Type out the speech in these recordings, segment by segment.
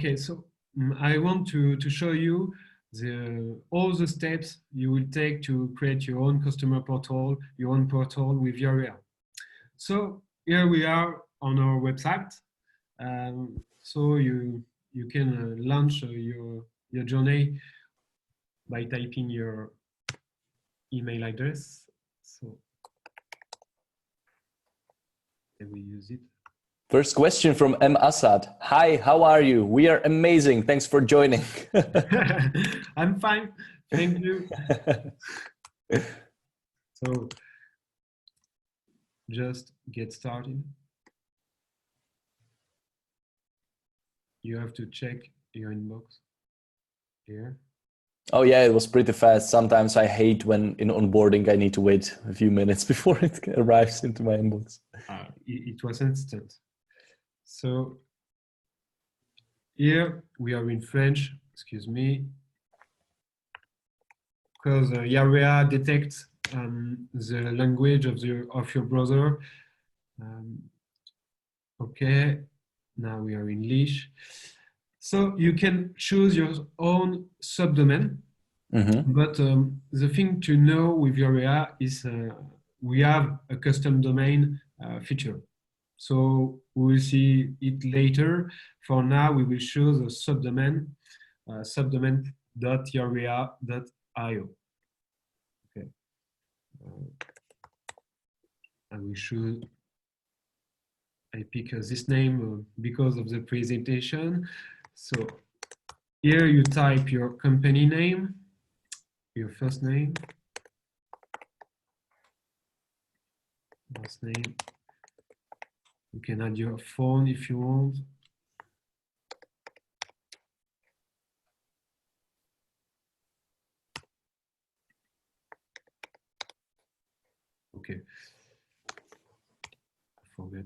Okay, so I want to show you all the steps you will take to create your own customer portal, your own portal with Yaria. So here we are on our website. So you can launch your journey by typing your email address. So I will use it. First question from M. Assad. Hi, how are you? We are amazing. Thanks for joining. I'm fine. Thank you. So just get started. You have to check your inbox here. Oh yeah, it was pretty fast. Sometimes I hate when in onboarding I need to wait a few minutes before it arrives into my inbox. It was instant. So here we are in French, excuse me, because Yaria detects the language of your browser. Okay, now we are in English. So you can choose your own subdomain, but the thing to know with Yaria is we have a custom domain feature. So we will see it later. For now, we will choose a subdomain, subdomain.yaria.io. Okay. I pick this name because of the presentation. So here you type your company name, your first name, last name. You can add your phone if you want. Okay. I forget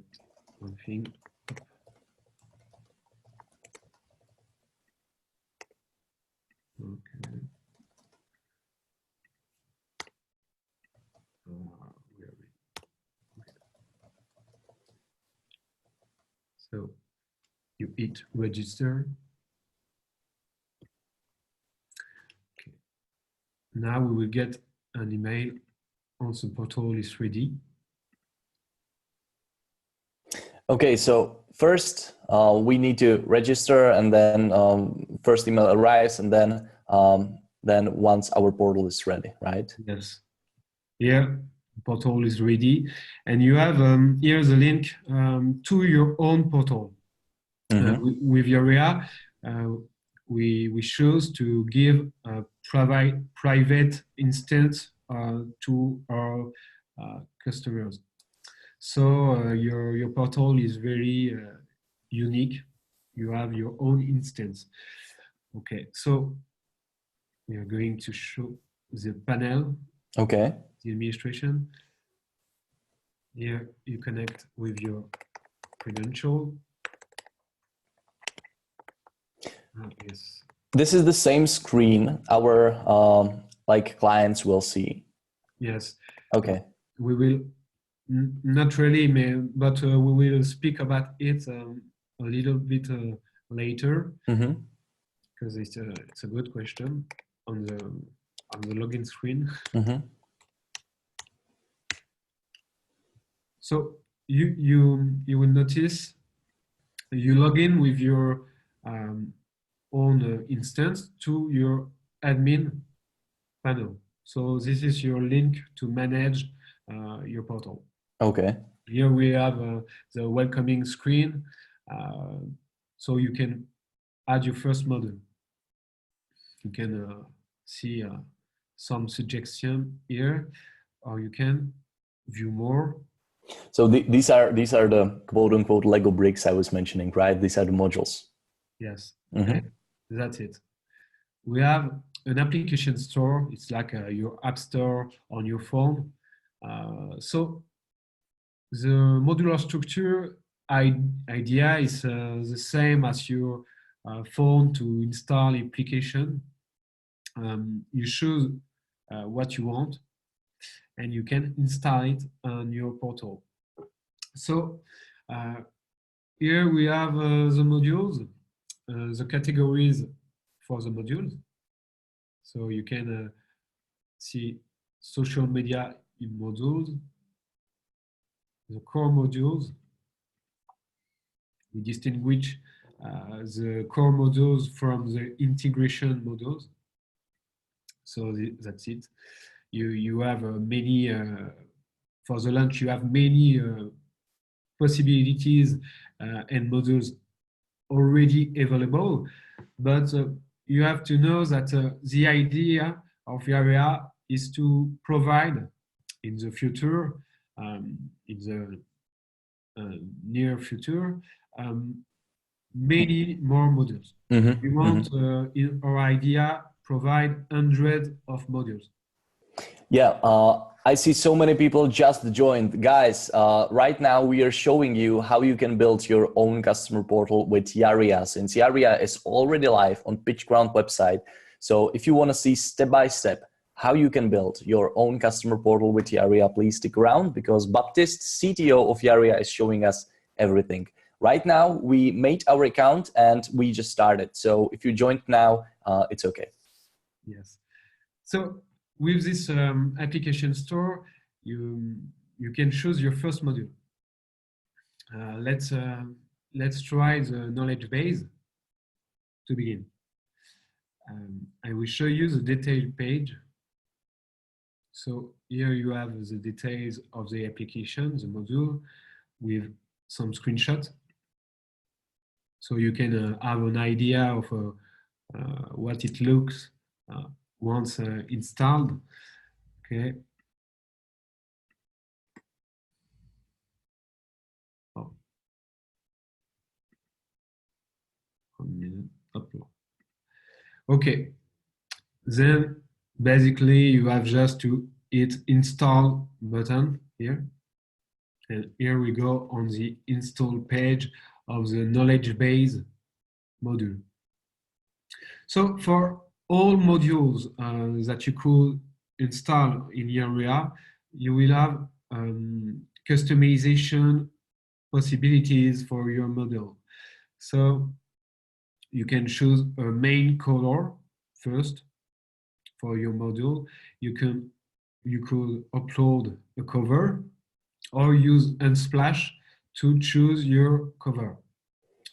one thing. Okay. Where are we? Okay. So you hit register. Okay. Now we will get an email once the portal is ready. Okay, so first we need to register, and then first email arrives, and then once our portal is ready, right? Yes. Here, portal is ready, and you have here's a link to your own portal. With Yaria, we choose to give a private instance to our customers. So your portal is very unique. You have your own instance. Okay, so we are going to show the panel. Okay. The administration. Here you connect with your credential. Yes. This is the same screen our like clients will see. Yes. Okay. We will not really, but we will speak about it a little bit later because it's a good question on the login screen. So you will notice you log in with your own instance to your admin panel. So this is your link to manage your portal. Okay. Here we have the welcoming screen, so you can add your first model. You can see some suggestion here, or you can view more. So these are the quote unquote Lego bricks I was mentioning, right? These are the modules. Yes, that's it. We have an application store. It's like your app store on your phone. So the modular structure idea is the same as your phone to install application. You choose what you want, and you can install it on your portal. So here we have the modules. the categories for the modules. So you can see social media in modules, the core modules. We distinguish the core modules from the integration modules. So that's it. You have many, for the launch, you have many possibilities and modules already available, but you have to know that the idea of Yaria is to provide in the future, in the near future, many more modules. We want, in our idea, provide hundreds of modules. Yeah, I see so many people just joined. Guys, right now we are showing you how you can build your own customer portal with Yaria, since Yaria is already live on Pitchground website. So if you want to see step by step how you can build your own customer portal with Yaria, please stick around, because Baptiste, CTO of Yaria, is showing us everything. Right now, we made our account and we just started. So if you joined now, it's okay. Yes. So with this application store, you can choose your first module. Let's try the knowledge base to begin. I will show you the detailed page. So here you have the details of the application, the module, with some screenshots. So you can have an idea of what it looks once installed. Okay. Oh. 1 minute. Upload. Okay. Then basically you have just to hit install button here. And here we go on the install page of the knowledge base module. So for all modules that you could install in Yaria, you will have customization possibilities for your module. So you can choose a main color first for your module. You could upload a cover or use Unsplash to choose your cover.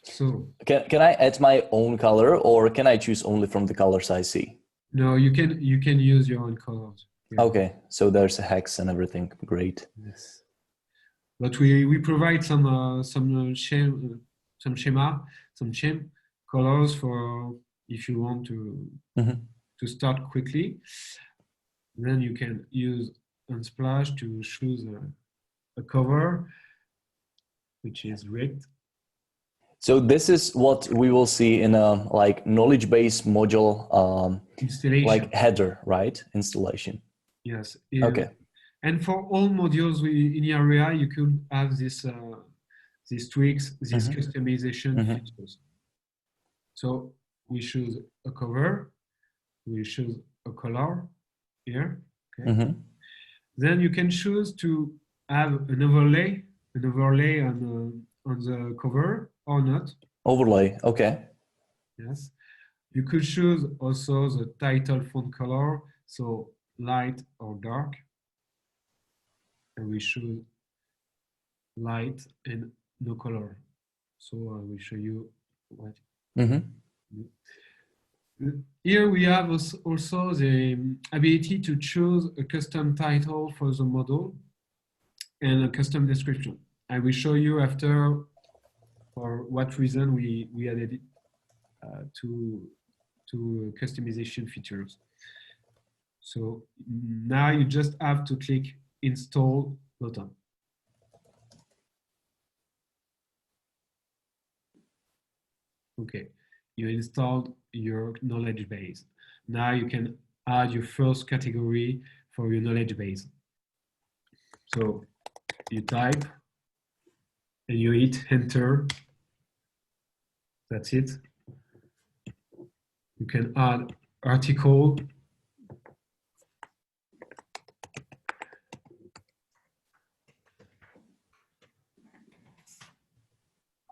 So can I add my own color, or can I choose only from the colors I see? no, you can use your own colors. Yeah. Okay, so there's a hex and everything. Great. Yes, but we provide some schema colors for if you want to start quickly. Then you can use Unsplash to choose a cover, which is great. So this is what we will see in a like knowledge base module installation, like header, right? Installation. Yes. Okay. And for all modules in Yaria, you could have these tweaks, these customization features. So we choose a cover, we choose a color here. Okay. Then you can choose to have an overlay on the cover or not. Overlay, okay. Yes. You could choose also the title font color, so light or dark. And we choose light and no color. So I will show you what. Here we have also the ability to choose a custom title for the model and a custom description. I will show you after for what reason we added it to customization features. So now you just have to click install button. Okay, you installed your knowledge base. Now you can add your first category for your knowledge base. So you type and you hit enter. That's it. You can add article.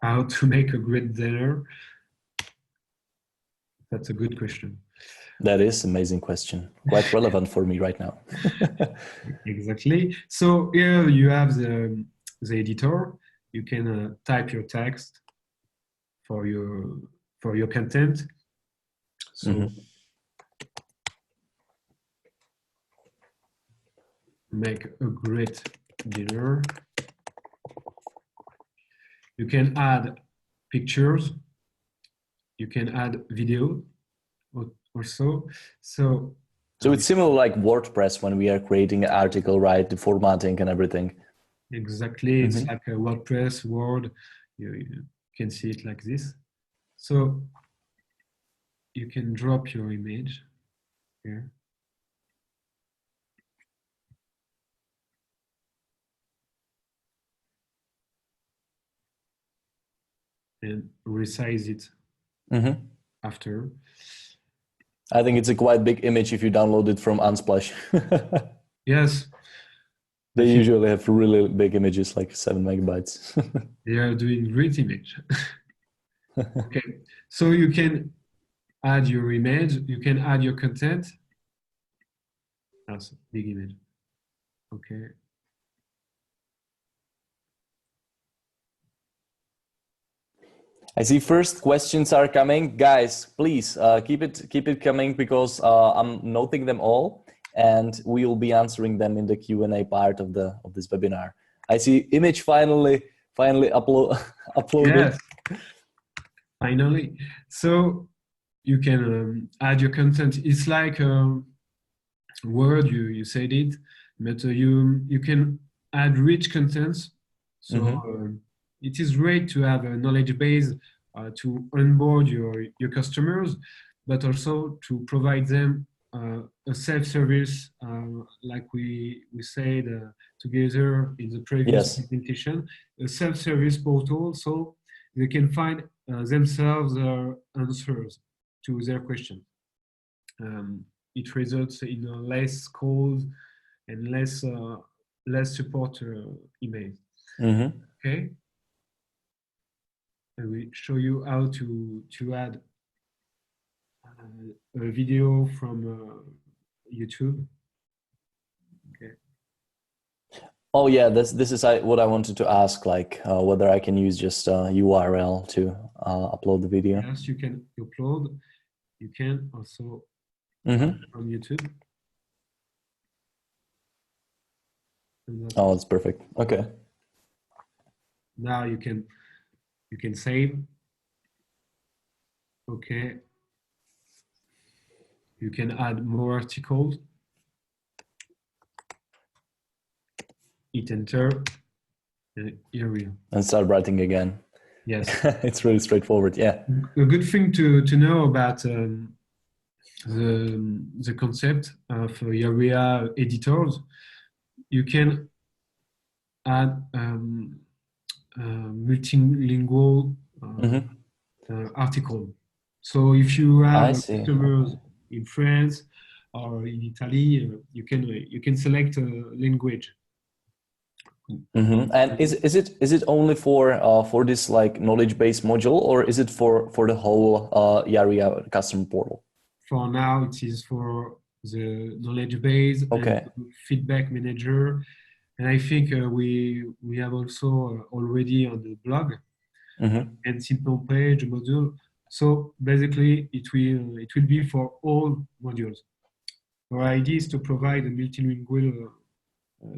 How to make a great dinner. That's a good question. That is an amazing question. Quite relevant for me right now. Exactly. So here you have the editor. You can type your text for your content. So make a great dinner. You can add pictures. You can add video also. So it's similar like WordPress when we are creating an article, right? The formatting and everything. Exactly. It's like a WordPress, Word. You can see it like this. So you can drop your image here. And resize it after. I think it's a quite big image if you download it from Unsplash. Yes. They usually have really big images, like 7 megabytes. They are doing great image. Okay, so you can add your image, you can add your content. That's a big image. Okay. I see first questions are coming. Guys, please keep it coming because I'm noting them all and we will be answering them in the Q&A part of this webinar. I see image finally uploaded. Yes, finally. So you can add your content. It's like Word, you said it, but you can add rich contents. So it is great to have a knowledge base to onboard your customers, but also to provide them a self-service, like we said together in the previous presentation, a self-service portal, so they can find themselves answers to their questions. It results in less calls and less support emails. Okay. I will show you how to add a video from YouTube. Okay. Oh yeah, this is what I wanted to ask, like whether I can use just a URL to upload the video. Yes, you can upload. You can also from YouTube. Oh, it's perfect. Okay. Now you can save. Okay. You can add more articles. Hit enter. Yaria. And start writing again. Yes. It's really straightforward. Yeah. A good thing to know about the concept of Yarea editors, you can add multilingual article. So if you have customers in France or in Italy, you can select a language. And is it only for this like knowledge base module, or is it for the whole Yaria customer portal? For now, it is for the knowledge base and feedback manager, and I think we have also already on the blog and simple page module. So basically, it will be for all modules. Our idea is to provide a multilingual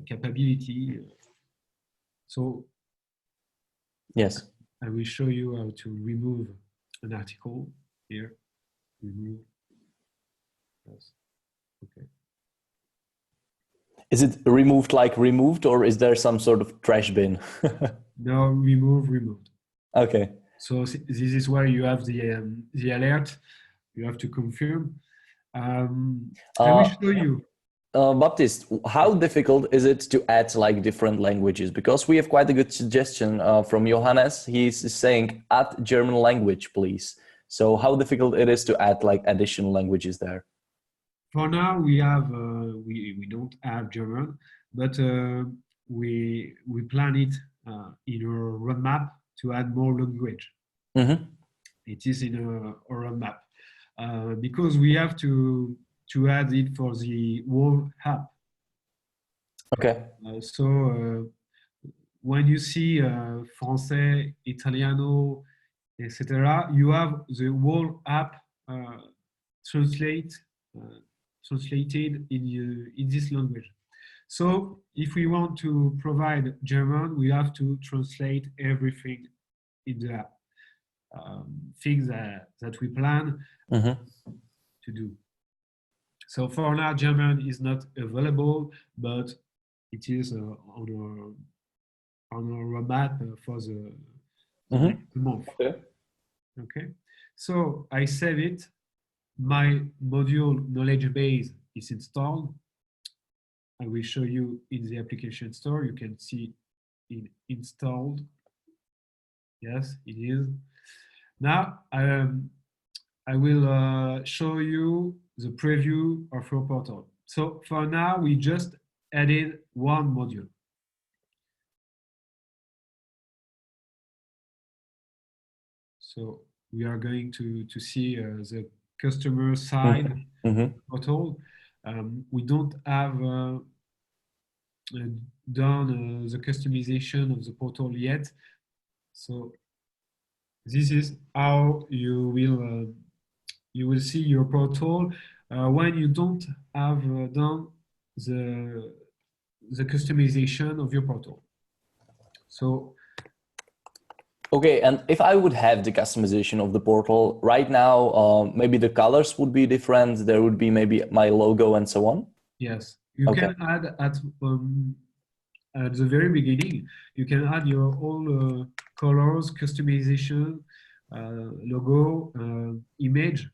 capability. So yes, I will show you how to remove an article here. Remove. Yes. Okay. Is it removed like removed, or is there some sort of trash bin? No, removed. Okay. So this is where you have the alert. You have to confirm. I will show you. Baptiste, how difficult is it to add like different languages? Because we have quite a good suggestion from Johannes. He's saying add German language, please. So how difficult it is to add like additional languages there? For now, we have we don't have German, but we plan it in our roadmap to add more language. It is in our roadmap. because we have to add it for the whole app. Okay. When you see Français, Italiano, etc., you have the whole app translated in this language. So if we want to provide German, we have to translate everything in the app. Things that we plan to do. So for now, German is not available, but it is on our roadmap for the next month. Okay. So I save it. My module knowledge base is installed. I will show you in the application store. You can see it installed. Yes, it is. Now I will show you the preview of your portal. So for now, we just added one module. So we are going to see the customer side portal. We don't have done the customization of the portal yet. So this is how you will see your portal when you don't have done the customization of your portal. So okay, and if I would have the customization of the portal right now, maybe the colors would be different. There would be maybe my logo and so on. Yes, you can add at the very beginning. You can add your own colors, customization, logo, image.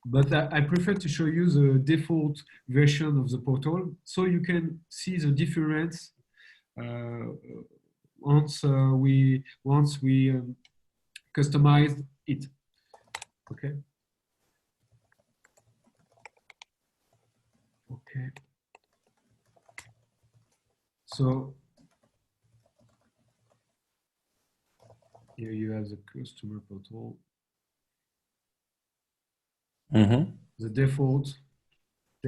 But I prefer to show you the default version of the portal, so you can see the difference once we customized it. Okay. Okay. So here you have the customer portal. The default.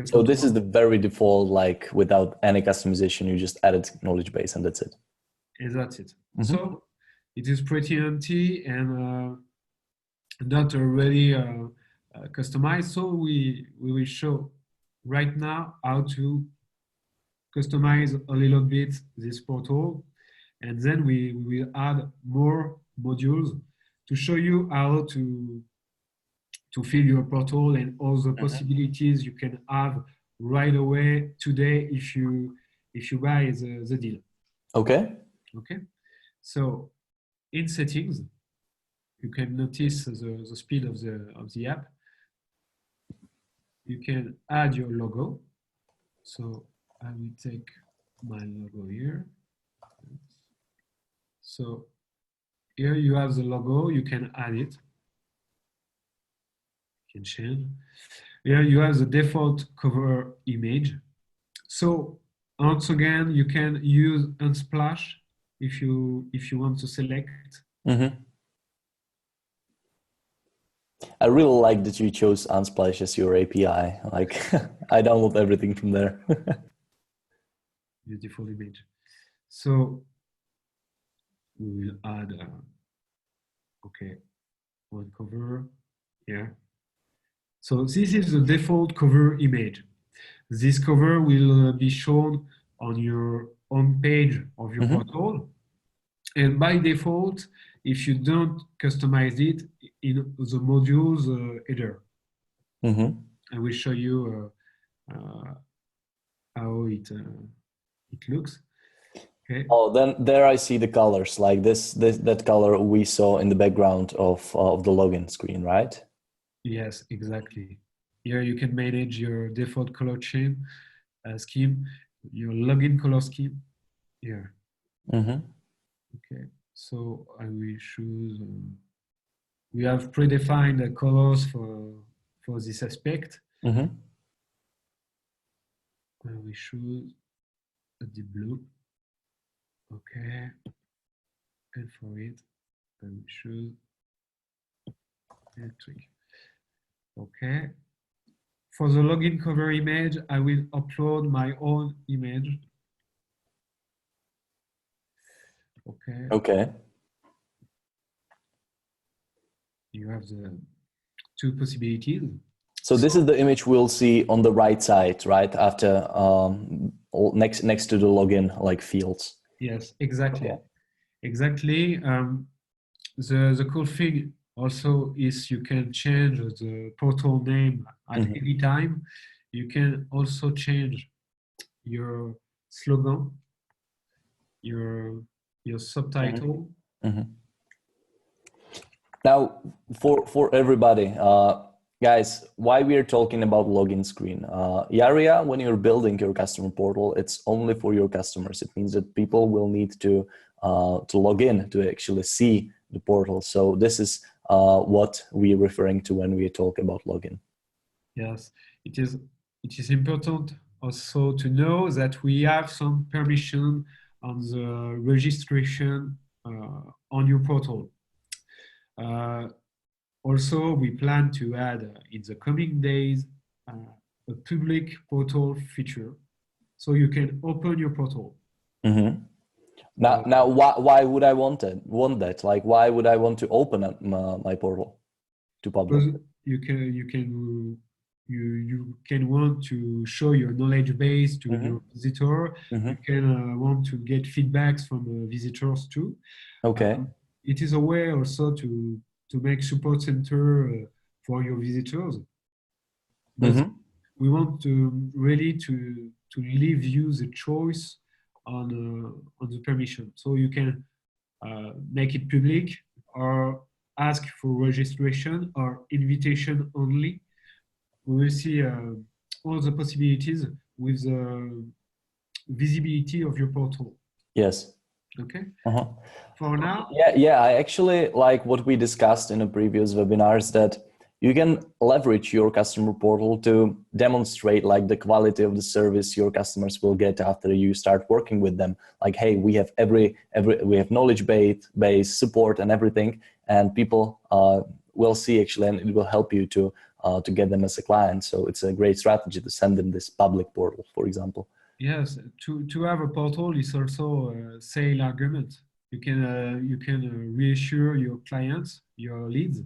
So this is the very default, like without any customization, you just added knowledge base and that's it. And that's it. So it is pretty empty and not already customized. So we will show right now how to customize a little bit this portal, and then we will add more modules to show you how to fill your portal and all the possibilities you can have right away today if you buy the deal. Okay. Okay. So in settings, you can notice the speed of the app. You can add your logo. So I will take my logo here. So here you have the logo. You can add it. You can change. Here you have the default cover image. So once again, you can use Unsplash if you want to select. I really like that you chose Unsplash as your API. Like I download everything from there. Beautiful image. So we will add one cover here. So this is the default cover image. This cover will be shown on your home page of your portal. And by default, if you don't customize it in the modules header, I will show you how it looks. Okay. Oh, then there I see the colors, like that color we saw in the background of the login screen, right? Yes, exactly. Here you can manage your default color scheme, your login color scheme here. Okay, so I will choose. We have predefined the colors for this aspect. I will choose the blue. Okay, and for it, I will choose electric. Okay. Okay. For the login cover image, I will upload my own image. Okay. Okay. You have the two possibilities. So this is the image we'll see on the right side, right after next to the login like fields. Yes, exactly. Okay. Exactly. The cool thing also is you can change the portal name at any time. You can also change your slogan, your subtitle. Now, for everybody, guys, why we are talking about login screen? Yaria, when you're building your customer portal, it's only for your customers. It means that people will need to log in to actually see the portal. So this is what we're referring to when we talk about login. Yes, it is important also to know that we have some permission on the registration on your portal. Also, we plan to add in the coming days a public portal feature, so you can open your portal. Now, why would I want that? Like, why would I want to open up my portal to public? Because you can want to show your knowledge base to your visitor. You can want to get feedbacks from visitors too. Okay. It is a way also to make support center for your visitors. But we want to really to leave you the choice on the permission, so you can make it public or ask for registration or invitation only. We will see all the possibilities with the visibility of your portal. Yes. Okay. For now. Yeah. I actually like what we discussed in the previous webinars, that you can leverage your customer portal to demonstrate like the quality of the service your customers will get after you start working with them. Like, hey, we have we have knowledge base support and everything, and people will see actually, and it will help you to get them as a client. So it's a great strategy to send them this public portal, for example. Yes, to have a portal is also a sale argument. You can reassure your clients, your leads.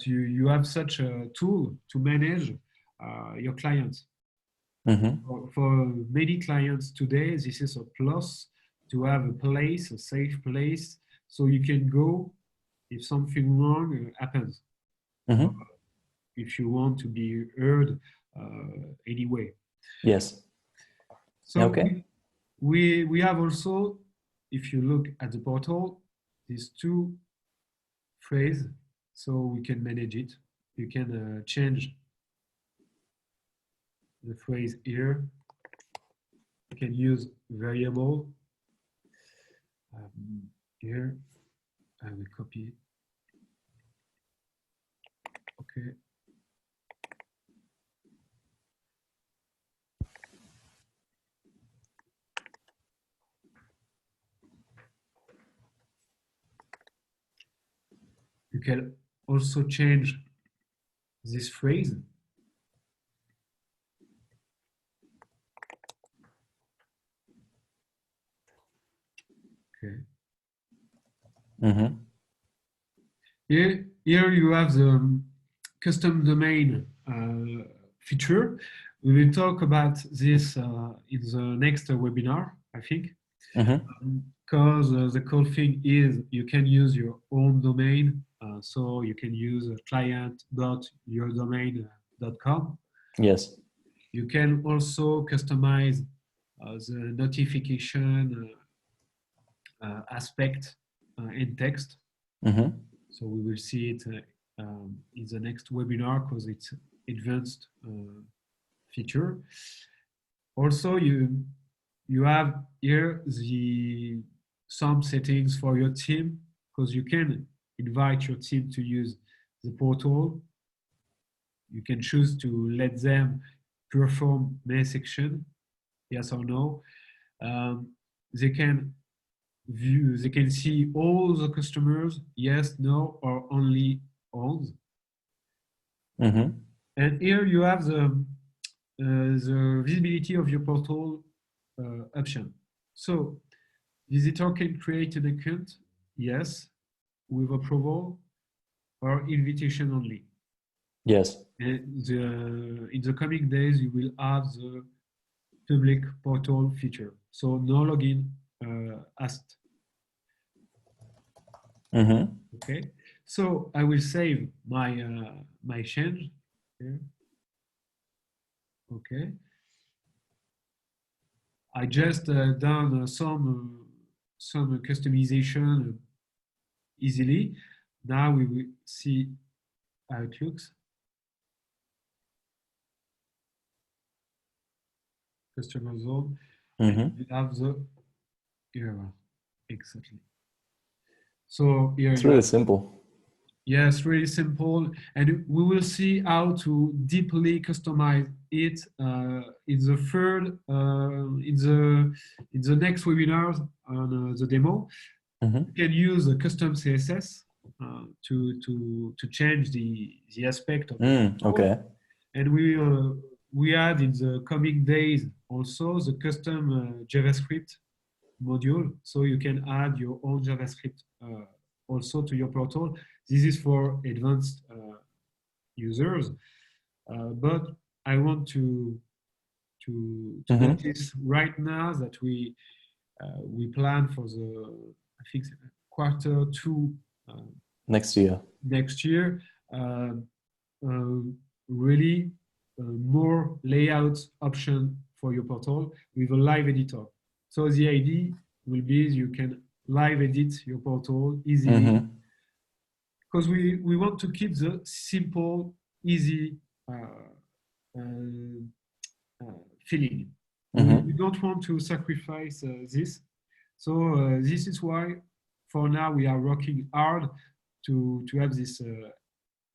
You have such a tool to manage your clients. For many clients today, this is a plus to have a place, a safe place, so you can go if something wrong happens. If you want to be heard anyway. Yes. So okay. We have also, if you look at the portal, these two phrases, so we can manage it. You can change the phrase here. You can use variable here. I will copy it. Okay. You can also change this phrase. Okay. Here you have the custom domain feature. We will talk about this in the next webinar, I think. Because the cool thing is you can use your own domain. So you can use client.yourdomain.com. Yes. You can also customize the notification aspect in text. So we will see it in the next webinar because it's advanced feature. Also, you have here some settings for your team, because you can invite your team to use the portal. You can choose to let them perform mail section, yes or no. They can see all the customers, yes, no, or only on. And here you have the visibility of your portal option. So visitor can create an account, yes, with approval or invitation only. Yes. And in the coming days, you will have the public portal feature. So no login asked. Okay. So I will save my my change here. Okay. I just done some customization easily. Now we will see how it looks. Customer zone. And we have the Yarea. Exactly. So here it's really simple. Yes, really simple, and we will see how to deeply customize it in the third in the next webinars on the demo. You can use a custom CSS to change the aspect of it. Okay. And we add in the coming days also the custom JavaScript module, so you can add your own JavaScript also to your portal. This is for advanced users, but I want to notice right now that we plan for the, I think, Q2 next year. Really more layout option for your portal with a live editor. So the idea will be you can live edit your portal easily, because we want to keep the simple, easy feeling. We don't want to sacrifice this. So this is why for now we are working hard to have this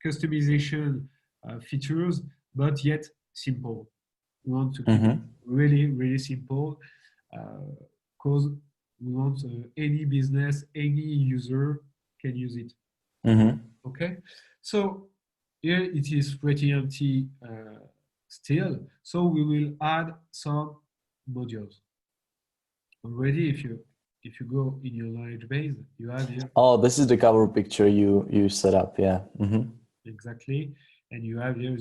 customization features, but yet simple. We want to keep it really, really simple, because we want any business, any user can use it. Okay, so here it is pretty empty still. So we will add some modules. Already, if you go in your knowledge base, you have here. Oh, this is the cover picture you set up, yeah. Exactly, and you have here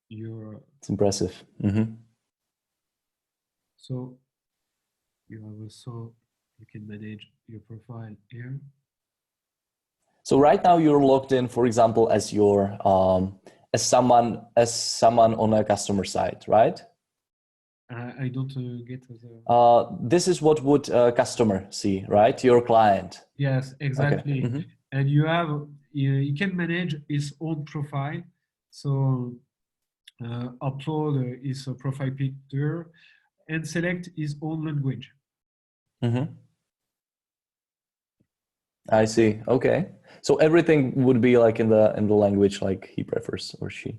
your. It's impressive. So you have also, you can manage your profile here. So right now you're logged in, for example, as your as someone on a customer side, right? I don't get the. This is what would a customer see, right? Your client. Yes, exactly. Okay. And you have you can manage his own profile. So upload his profile picture and select his own language. I see. Okay. So everything would be like in the language like he prefers or she.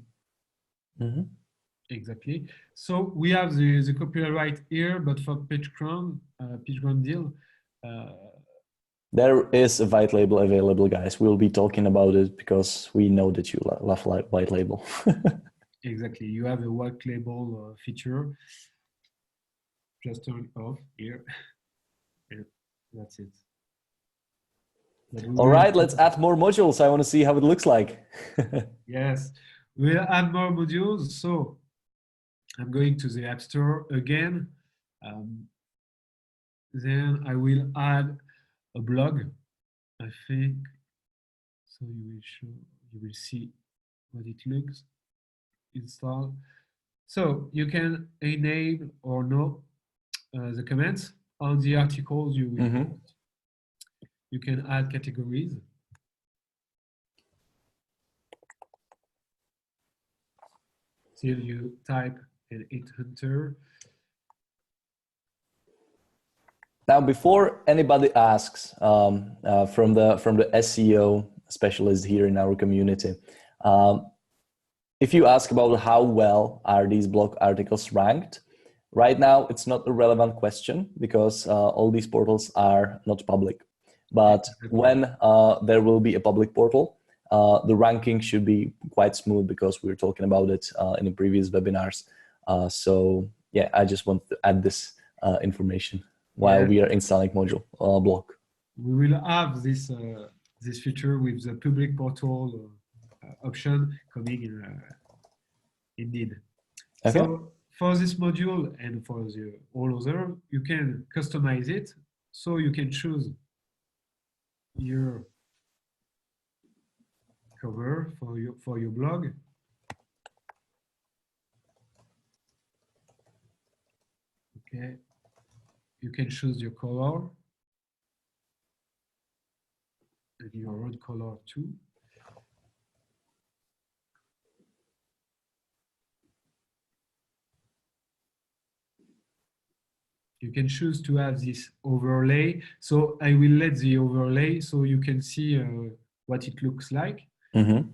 Exactly. So we have the copyright here, but for Pitchground deal. There is a white label available, guys. We'll be talking about it because we know that you love white label. Exactly. You have a white label feature. Just turn it off here. Yeah, that's it. All right, let's add more modules. I want to see how it looks like. Yes, we'll add more modules. So I'm going to the App Store again. Then I will add a blog, I think. So you will see what it looks. Install. So you can enable or no the comments on the articles you will post. You can add categories. Still you type and hit enter. Now, before anybody asks from the SEO specialist here in our community, if you ask about how well are these blog articles ranked, right now it's not a relevant question because all these portals are not public. But when there will be a public portal, the ranking should be quite smooth because we were talking about it in the previous webinars. So yeah, I just want to add this information while we are installing module block. We will have this this feature with the public portal option coming in, indeed. Okay. So for this module and for the all other, you can customize it. So you can choose your cover for your blog. Okay. You can choose your color and your own color too. You can choose to have this overlay. So I will let the overlay so you can see what it looks like. Mm-hmm.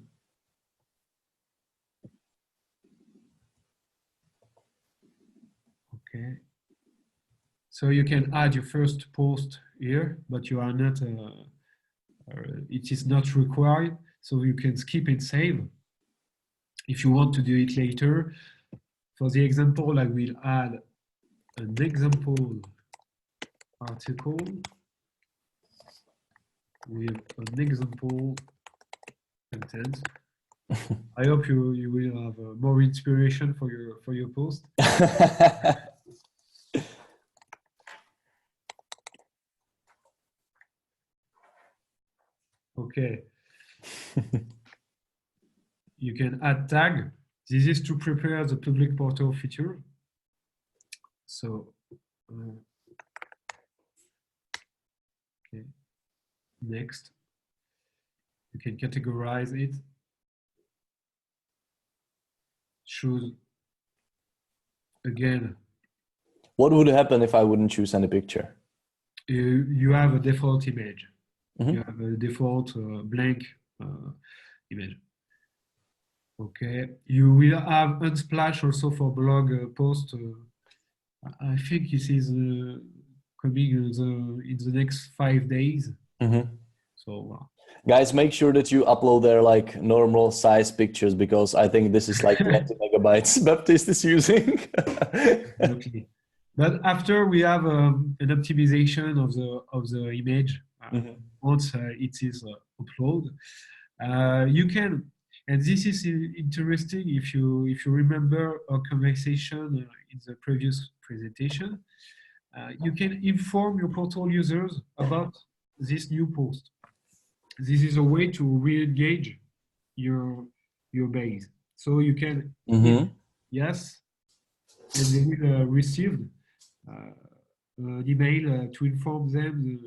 Okay. So you can add your first post here, but you are not, it is not required. So you can skip and save. If you want to do it later, for the example, I will add an example article with an example content. I hope you will have more inspiration for your post. Okay. You can add tag. This is to prepare the public portal feature. So, okay. Next, you can categorize it. Choose again. What would happen if I wouldn't choose any picture? You have a default image. Mm-hmm. You have a default blank image. Okay. You will have Unsplash also for blog post. I think this is coming in the next 5 days. Mm-hmm. So guys, make sure that you upload their like normal size pictures because I think this is like 20 megabytes Baptiste is using. Absolutely. But after we have an optimization of the image, once it is uploaded, you can. And this is interesting if you remember our conversation in the previous presentation. You can inform your portal users about this new post. This is a way to re-engage your base. So you can hit yes, and they will receive an email to inform them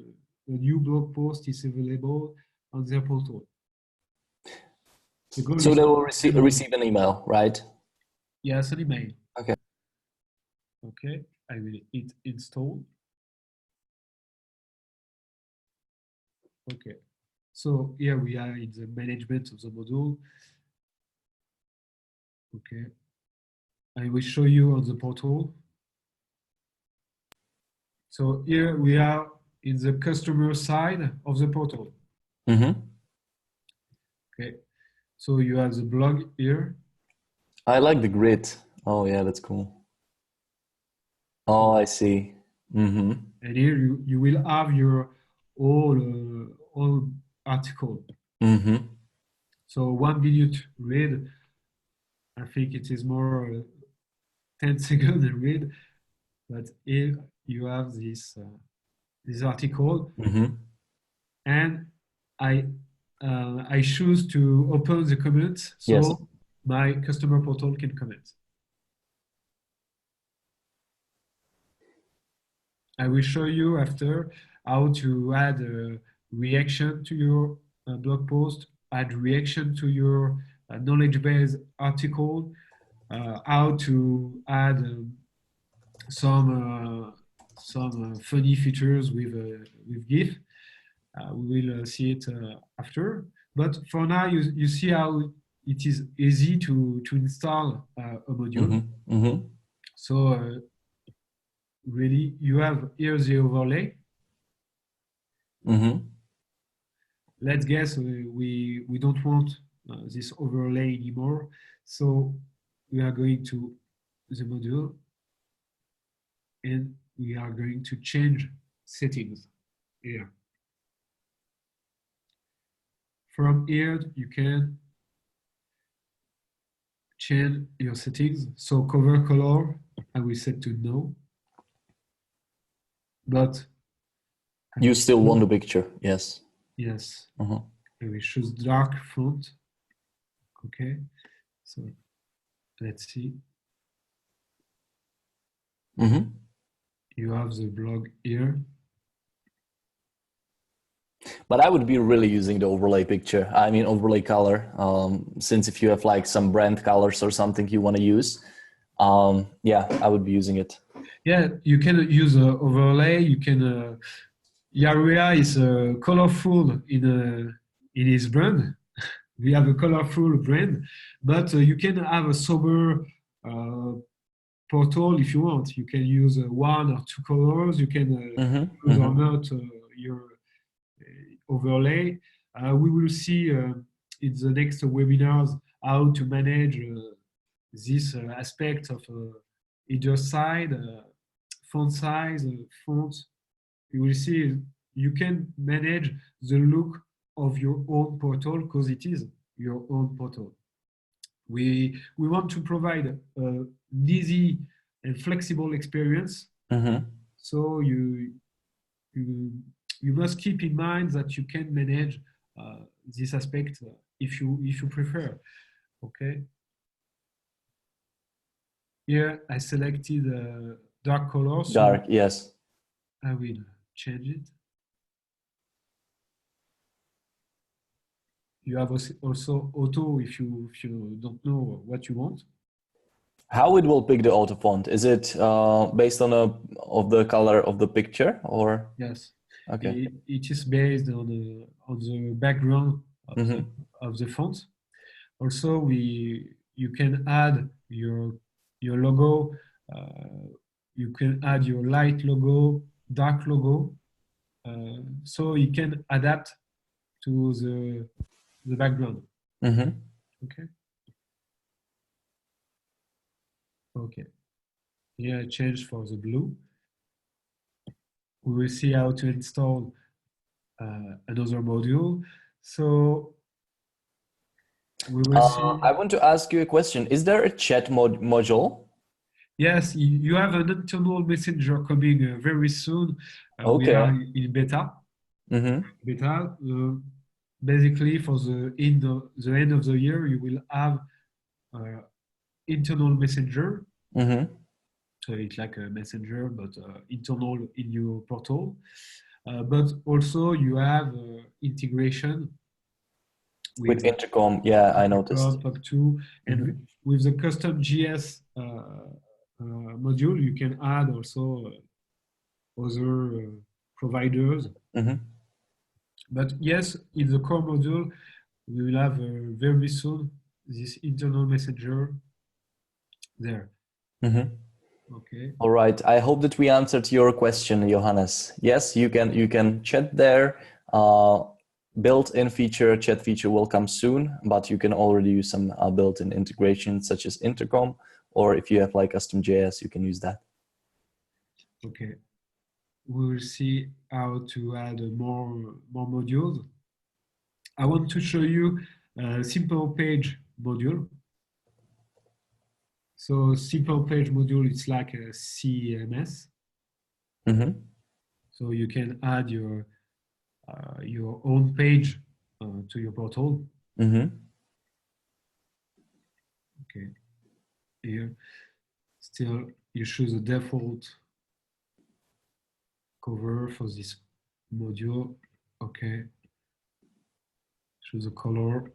the new blog post is available on their portal. So they will receive an email, right? Yes, an email. Okay. Okay, I will hit install. Okay, so here we are in the management of the module. Okay, I will show you on the portal. So here we are in the customer side of the portal. Okay, so you have the blog here. I like the grid. Oh yeah, that's cool. Oh, I see. And here you will have your all article. So 1 minute read. I think it is more 10 seconds read, but here you have this this article, and I choose to open the comments so my customer portal can comment. I will show you after how to add a reaction to your blog post, add reaction to your knowledge base article, how to add some funny features with GIF. We will see it after. But for now, you see how it is easy to install a module. So really, you have here the overlay. let's guess we don't want this overlay anymore. So we are going to the module and we are going to change settings here. From here, you can change your settings. So cover color, I will set to no. But you still want the picture, yes. Yes. I will choose dark font. Okay. So let's see. You have the blog here. But I would be really using the overlay picture. I mean, overlay color, since if you have like some brand colors or something you want to use, yeah, I would be using it. Yeah, you can use an overlay. You can. Yaria is colorful in his brand. We have a colorful brand, but you can have a sober portal if you want. You can use one or two colors. You can use or not your overlay. We will see in the next webinars how to manage this aspect of either side, font size, font. You will see you can manage the look of your own portal because it is your own portal. We want to provide an easy and flexible experience. So you must keep in mind that you can manage this aspect if you prefer. Okay. Here I selected dark color. So dark, yes. I will change it. You have also auto if you don't know what you want. How it will pick the auto font? Is it based on the color of the picture or? Yes. Okay. It is based on the background of the font. Also, you can add your logo. You can add your light logo, dark logo. So you can adapt to the background. Okay. Okay. Here I changed for the blue. We will see how to install another module. So we will see. I want to ask you a question. Is there a chat module? Yes, you have an internal messenger coming very soon. Okay. We are in beta. Beta. Basically, for the end of the year, you will have internal messenger. So it's like a messenger, but internal in your portal. But also you have integration with Intercom. Yeah, I noticed. POP2, and with the custom GS module, you can add also other providers. But yes, in the core module, we will have very soon this internal messenger there. Okay. All right. I hope that we answered your question, Johannes. Yes, you can chat there. Built-in feature, chat feature will come soon, but you can already use some built-in integrations such as Intercom, or if you have like custom JS, you can use that. Okay. We will see how to add more modules. I want to show you a simple page module. So simple page module, it's like a CMS. So you can add your own page to your portal. Okay. Here, still you choose the default cover for this module. Okay. Choose a color.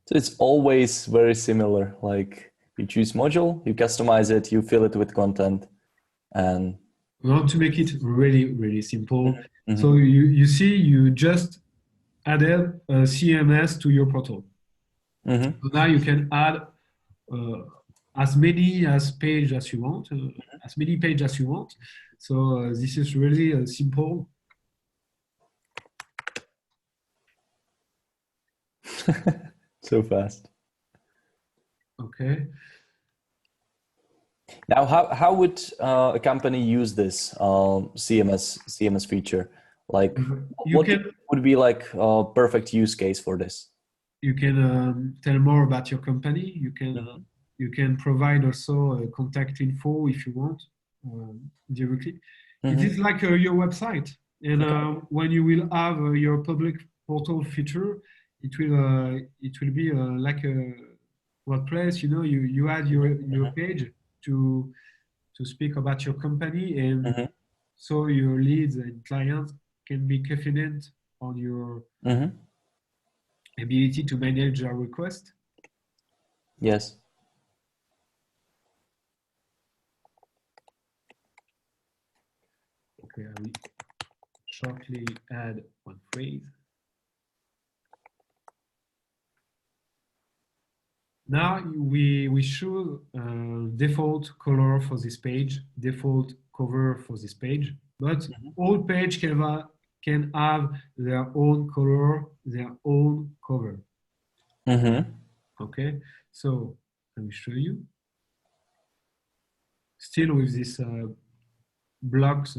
So it's always very similar. Like you choose module, you customize it, you fill it with content, and we want to make it really, really simple. So you see, you just added a CMS to your portal. So now you can add as many pages as you want, as many pages as you want. So this is really simple. So fast. Okay. Now, how would a company use this CMS feature? Like, You what can would be like a perfect use case for this? tell more about your company. Mhm. You can provide also contact info if you want directly. It is Mhm. like your website, and Okay. when you will have your public portal feature, it will be like a WordPress. You know, you add your Mhm. page to speak about your company, and Mhm. so your leads and clients can be confident on your Mhm. ability to manage a request. Yes. Okay, I will shortly add one phrase. Now we should default color for this page, default cover for this page, but all page can have their own color, their own cover. Mm-hmm. Okay, so let me show you. Still with this blocks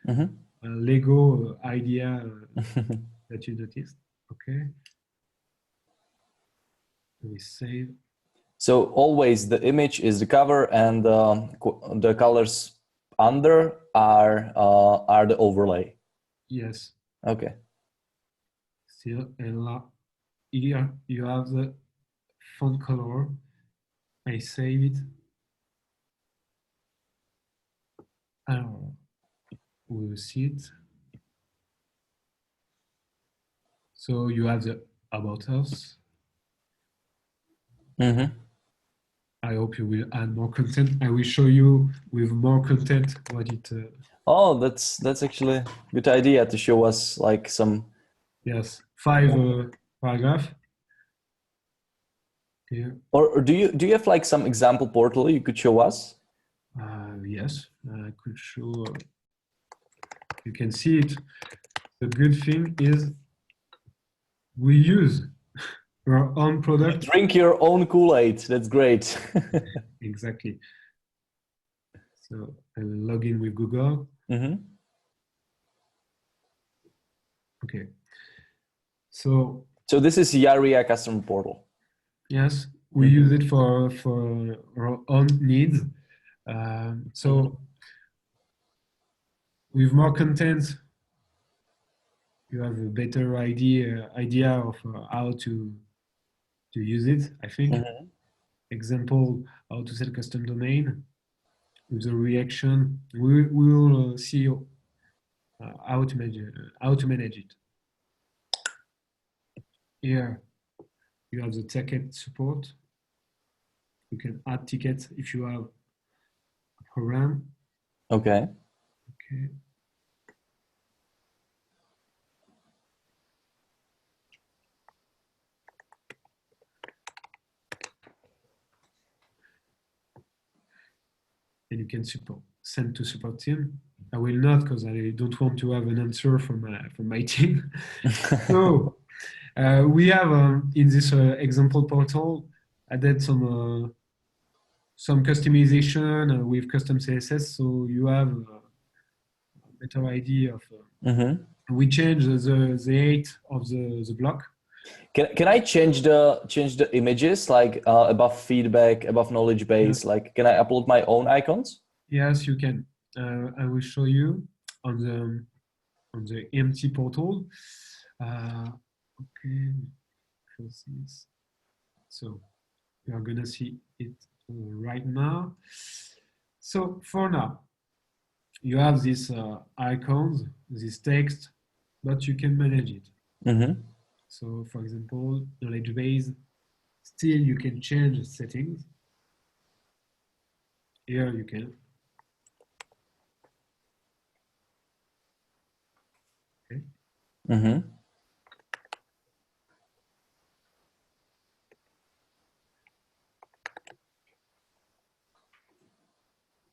Mm-hmm. Lego idea that you noticed. Okay, let me save. So always the image is the cover, and the colors under are the overlay. Yes, Okay. still, and here you have the font color. I save it. Alors, we will see it. So you have the about us. Mm-hmm. I hope you will add more content. I will show you with more content what it. Oh, that's actually a good idea to show us like some. Yes, five paragraph here. Or do you have like some example portal you could show us? Yes, I could show. You can see it. The good thing is we use our own You product. drink your own Kool-Aid. That's great. Exactly. So I will log in with Google. Mm-hmm. Okay. So So this is Yaria customer portal. yes, we Mm-hmm. use it for our own needs. So with more content, you have a better idea of how to use it. I think. Mm-hmm. Example: how to set custom domain with a reaction. We will see how to manage it. Here you have the ticket support. You can add tickets if you have a program. Okay. Okay. And you can send to support team. I will not because I don't want to have an answer from my team. So we have in this example portal added some customization with custom CSS, so you have a better idea of. Mm-hmm. We change the height of the block. Can I change the images like above feedback, above knowledge Yeah. base? Like, can I upload my own icons? Yes, you can. I will show you on the empty portal. Okay, so you are gonna see it right now. So for now, you have these icons, this text, but you can manage it. Mm-hmm. So for example, knowledge base, still you can change settings. Here you can. Okay. Mm-hmm.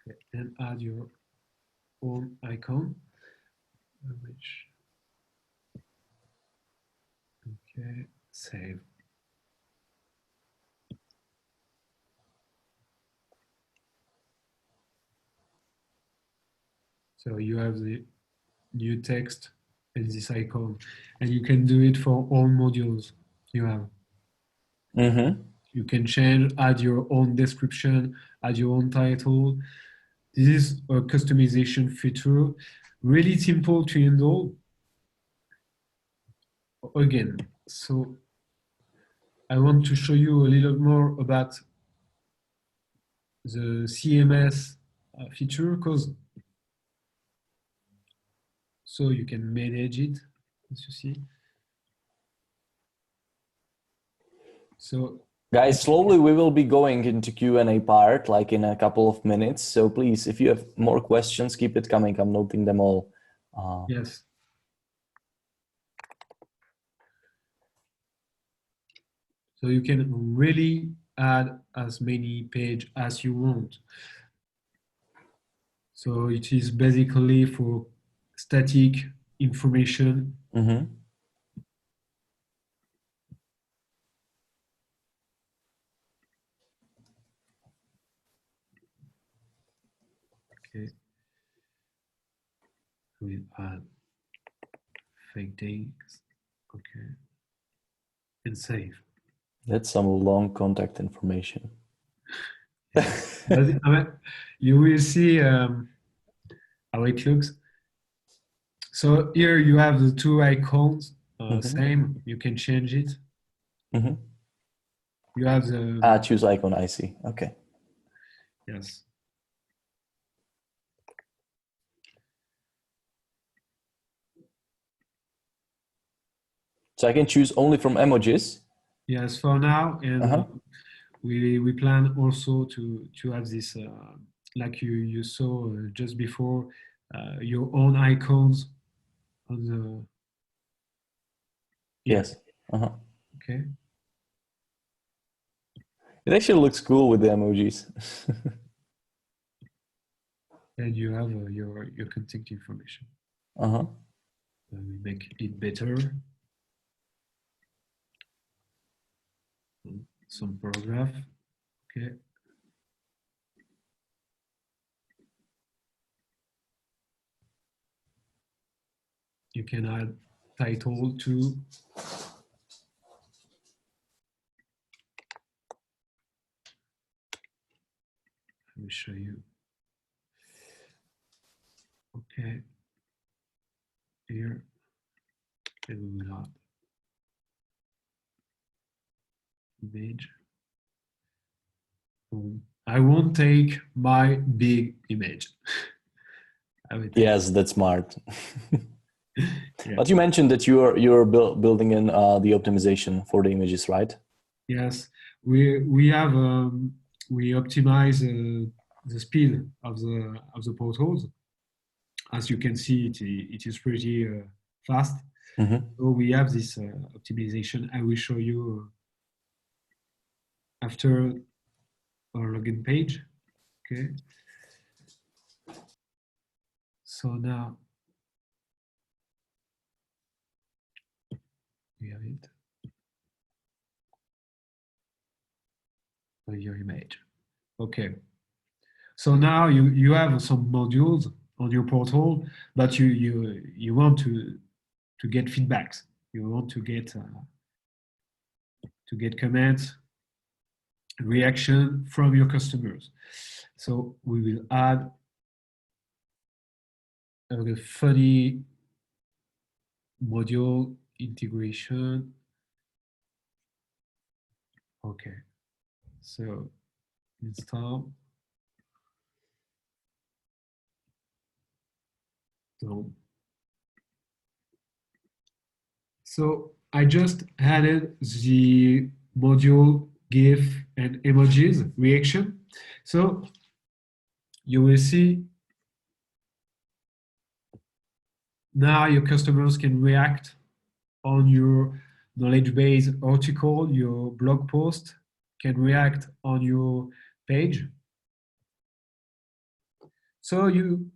Okay. And add your own icon, which okay, save. So you have the new text and this icon, and you can do it for all modules you have. You can change, add your own description, add your own title. This is a customization feature, really simple to handle. Again, so I want to show you a little more about the CMS feature, because so you can manage it, as you see. So guys, slowly we will be going into Q&A part, like in a couple of minutes. So please, if you have more questions, keep it coming. I'm noting them all. yes. So you can really add as many pages as you want. So it is basically for static information. Okay. We add fake things. Okay. And save. That's some long contact information. But you will see how it looks. So here you have the two icons, same, you can change it. You have the... choose icon, I see, okay. Yes. So I can choose only from emojis? Yes, for now, and we plan also to have this, like you saw just before, your own icons on the... Yes. Okay. It actually looks cool with the emojis. And you have your contact information. We make it better. Some paragraph. Okay. You can add title too. Let me show you. Okay. Here. And we will add image. I won't take my big image. Yes, that's smart. Yeah. But you mentioned that you're building in the optimization for the images, right? Yes, we have we optimize the speed of the portals. As you can see, it is pretty fast. So we have this optimization. I will show you after our login page. Okay. So now we have it. Your image. Okay. So now you have some modules on your portal, but you want to get feedbacks. You want to get comments, reaction from your customers. So we will add a funny module integration. Okay. So install. So I just added the module GIF and emojis reaction. So you will see now your customers can react on your knowledge base article, your blog post, can react on your page. So you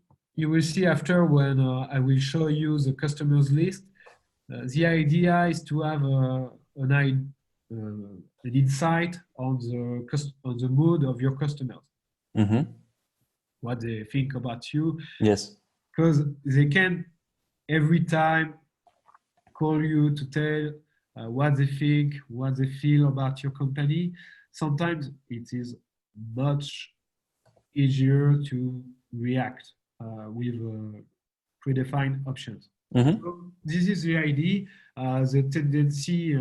will see after when I will show you the customers list. The idea is to have an insight on the mood of your customers. What they think about you. Yes. because they can every time call you to tell what they think, what they feel about your company. Sometimes it is much easier to react with predefined options. So this is the idea. The tendency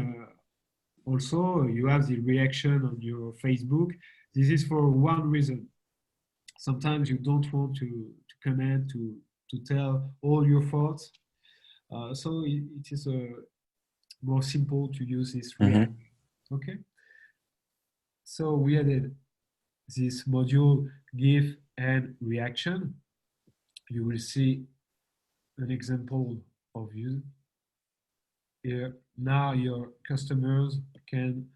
also, you have the reaction on your Facebook. This is for one reason. Sometimes you don't want to comment, to tell all your thoughts. So it is more simple to use this react. Okay. So we added this module GIF and reaction. You will see an example of you here. Now your customers can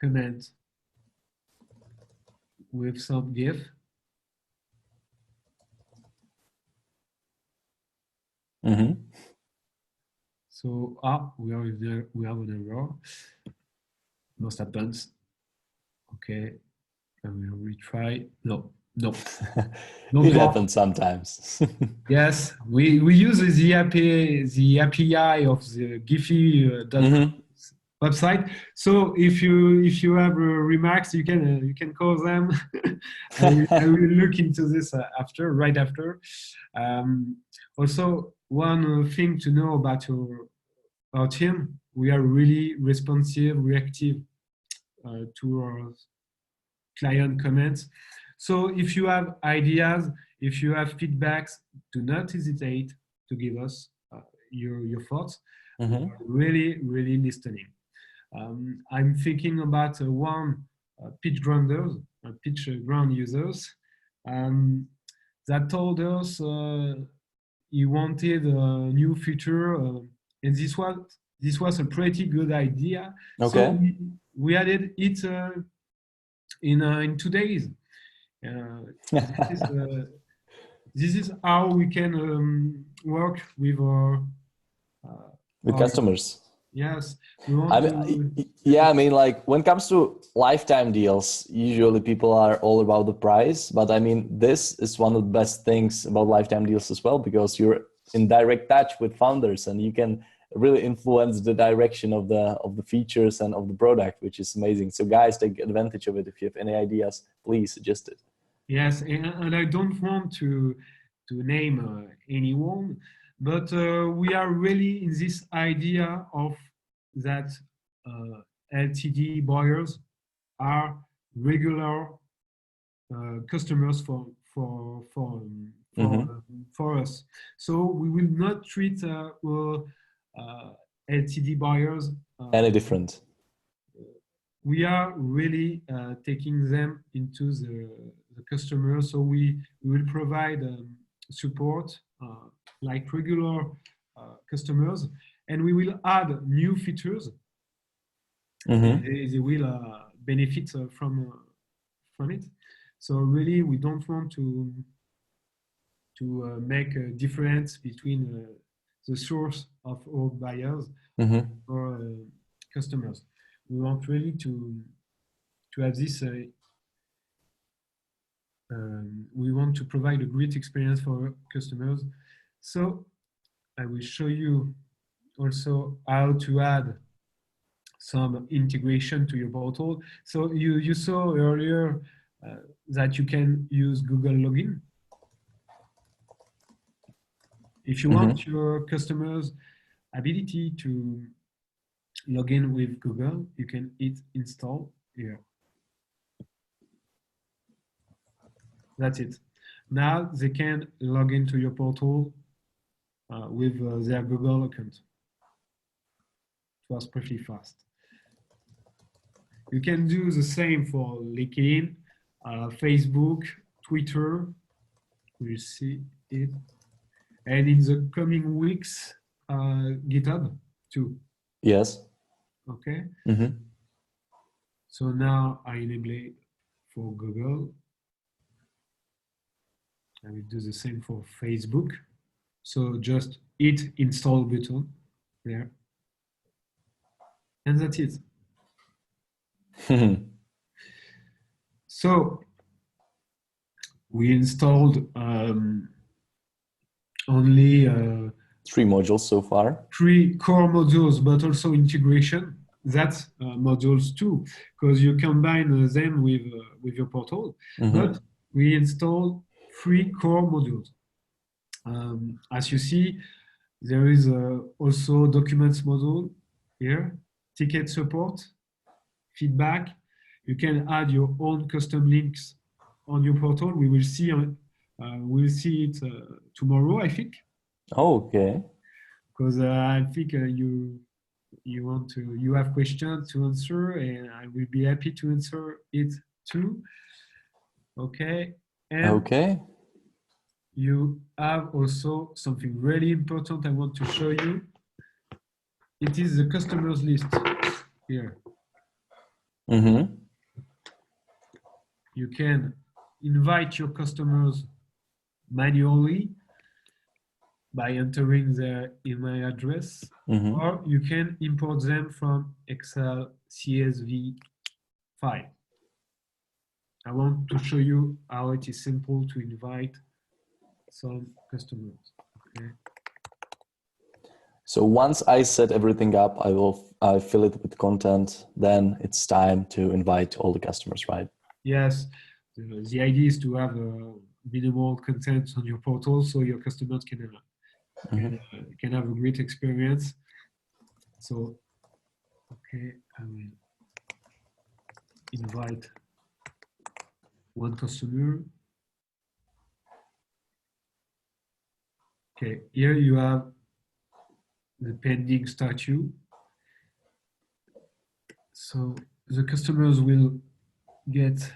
comment with some GIF. So we have an error. Most happens. Okay, and we'll retry. No. It happens sometimes. Yes, we use the API of the Giphy website. So if you have remarks, you can call them. I will look into this right after. Also, one thing to know about our team: we are really responsive, reactive to our client comments. So if you have ideas, if you have feedbacks, do not hesitate to give us your thoughts. Really listening. I'm thinking about one Pitchground users that told us he wanted a new feature, and this was a pretty good idea. Okay. So we added it in 2 days. This is how we can work with our customers. Yes, I mean, like when it comes to lifetime deals, usually people are all about the price. But I mean, this is one of the best things about lifetime deals as well, because you're in direct touch with founders and you can really influence the direction of the features and of the product, which is amazing. So guys, take advantage of it. If you have any ideas, please suggest it. Yes, and I don't want to name anyone, but we are really in this idea of that LTD buyers are regular customers for us. So we will not treat LTD buyers any different. We are really taking them into the customer. So we will provide support like regular customers, and we will add new features. They will benefit from it. So really, we don't want to make a difference between the source of all buyers or customers. We want really to have this. We want to provide a great experience for customers. So I will show you also how to add some integration to your portal. So you saw earlier that you can use Google login. If you want your customers' ability to log in with Google, you can hit install here. That's it. Now they can log into your portal with their Google account. It was pretty fast. You can do the same for LinkedIn, Facebook, Twitter. We'll see it. And in the coming weeks, GitHub too. Yes. Okay. So now I enable it for Google. I will do the same for Facebook. So just hit install button there. And that's it. So we installed only 3 modules so far. 3 core modules, but also integration. That's modules too, because you combine them with your portal. But we installed 3 core modules. As you see, there is also documents module here, ticket support, feedback. You can add your own custom links on your portal. We will see it tomorrow, I think. Okay. Because I think you have questions to answer, and I will be happy to answer it too. Okay. And okay. You have also something really important I want to show you. It is the customers list here. You can invite your customers manually by entering their email address, or you can import them from Excel CSV file. I want to show you how it is simple to invite some customers. Okay. So once I set everything up, I fill it with content. Then it's time to invite all the customers, right? Yes. The idea is to have minimal content on your portal so your customers can have a great experience. So, okay, I will invite one customer. Okay, here you have the pending statue. So the customers will get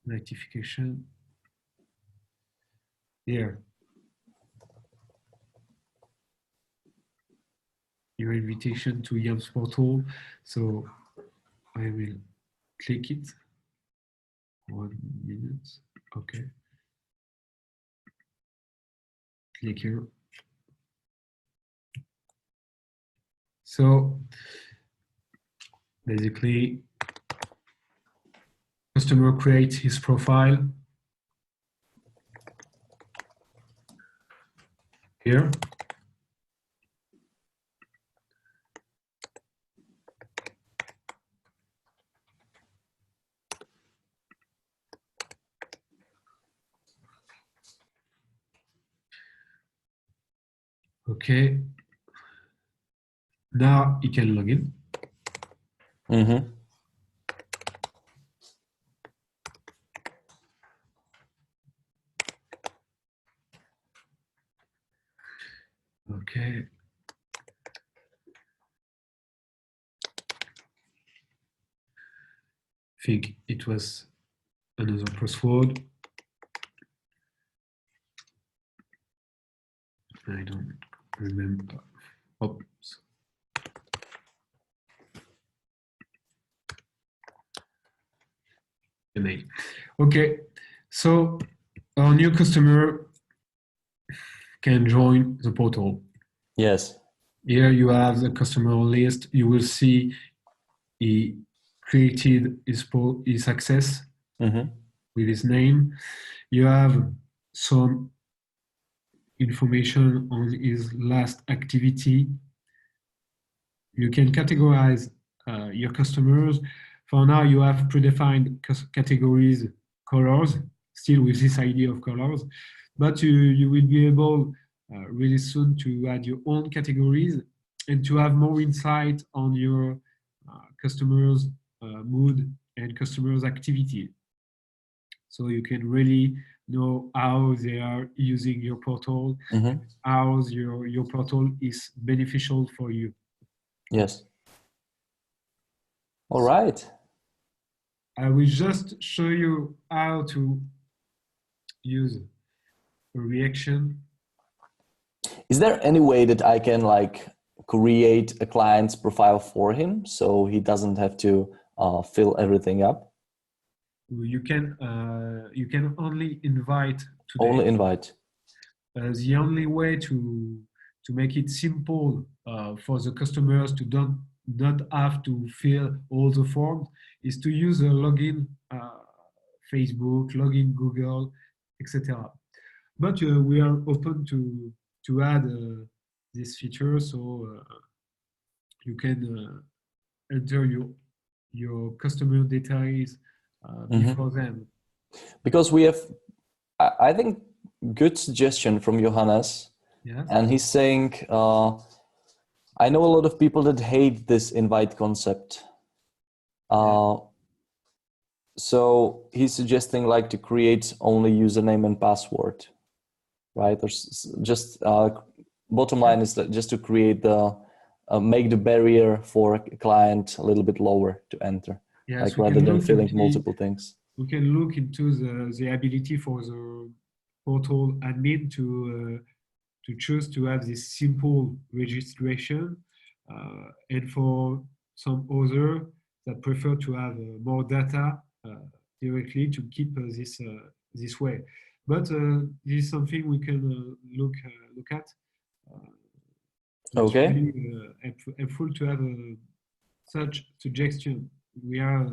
notification here. Your invitation to Yam's portal. So I will click it. 1 minute. Okay. Click here. So basically, customer creates his profile here. Okay. Now he can log in. Okay. I think it was another password. I don't remember. Oops. Email. Okay. So our new customer can join the portal. Yes. Here you have the customer list. You will see he created his access with his name. You have some information on his last activity. You can categorize your customers. For now, you have predefined categories, colors, still with this idea of colors, but you will be able really soon to add your own categories and to have more insight on your customers' mood and customers' activity. So you can really know how they are using your portal, how your portal is beneficial for you. Yes. All right. I will just show you how to use a reaction. Is there any way that I can create a client's profile for him so he doesn't have to fill everything up? You can only invite today. Only invite. The only way to make it simple for the customers to not have to fill all the forms is to use a login Facebook, login Google, etc. But we are open to add this feature, so you can enter your customer details before them. Because we have, I think, good suggestion from Johannes. Yes. And he's saying, I know a lot of people that hate this invite concept. So he's suggesting like to create only username and password, right? Or just bottom line is that just to create the, make the barrier for a client a little bit lower to enter, Yes, like rather than filling multiple things. We can look into the ability for the portal admin to choose to have this simple registration, and for some other that prefer to have more data directly to keep this way. But this is something we can look at. It's really helpful to have such suggestion. We are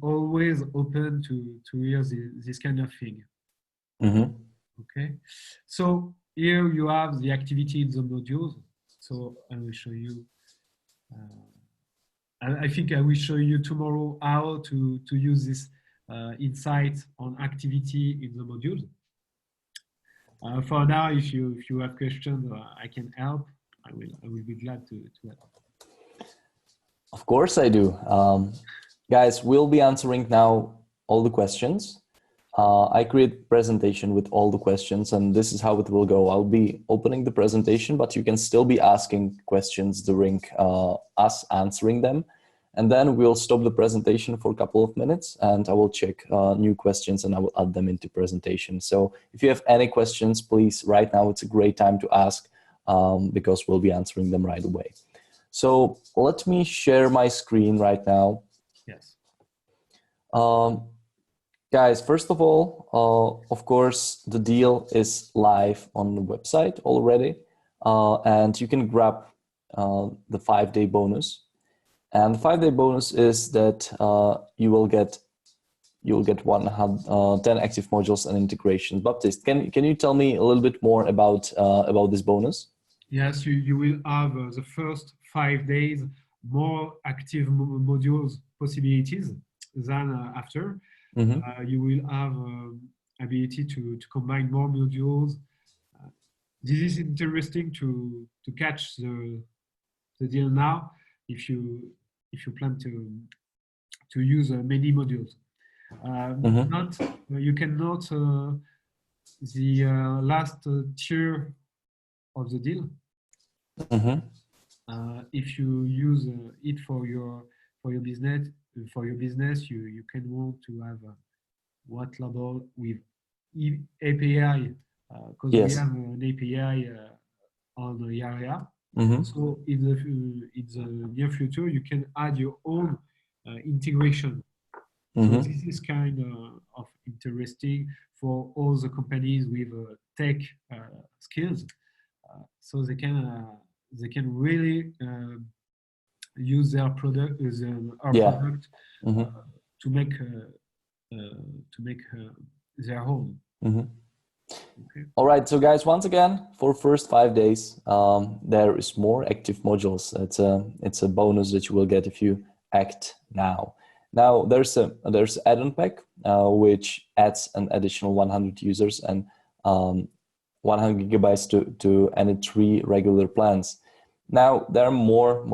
always open to hear this kind of thing. Okay, so here you have the activity in the modules. So I will show you. I think I will show you tomorrow how to use this insight on activity in the modules. For now, if you have questions, I can help. I will be glad to help. Of course I do. Guys, we'll be answering now all the questions. I create presentation with all the questions, and this is how it will go. I'll be opening the presentation, but you can still be asking questions during us answering them. And then we'll stop the presentation for a couple of minutes, and I will check new questions and I will add them into presentation. So if you have any questions, please, right now it's a great time to ask because we'll be answering them right away. So let me share my screen right now. Yes. Guys, first of all, of course, the deal is live on the website already, and you can grab the 5-day bonus. And the 5-day bonus is that you'll get 10 active modules and integration. Baptiste, can you tell me a little bit more about this bonus? Yes, you will have the first 5 days more active modules possibilities than after. You will have ability to combine more modules. This is interesting to catch the deal now if you plan to use many modules. You cannot the last tier of the deal. If you use it for your business, you can want to have white label with API because we have an API on Yaria. So in the near future, you can add your own integration. So this is kind of interesting for all the companies with tech skills. So they can really use their product, our product, to make their own. Okay. All right, so guys, once again, for first 5 days, there is more active modules. It's a bonus that you will get if you act now. Now there's add-on pack which adds an additional 100 users and 100 gigabytes to any 3 regular plans. Now there are more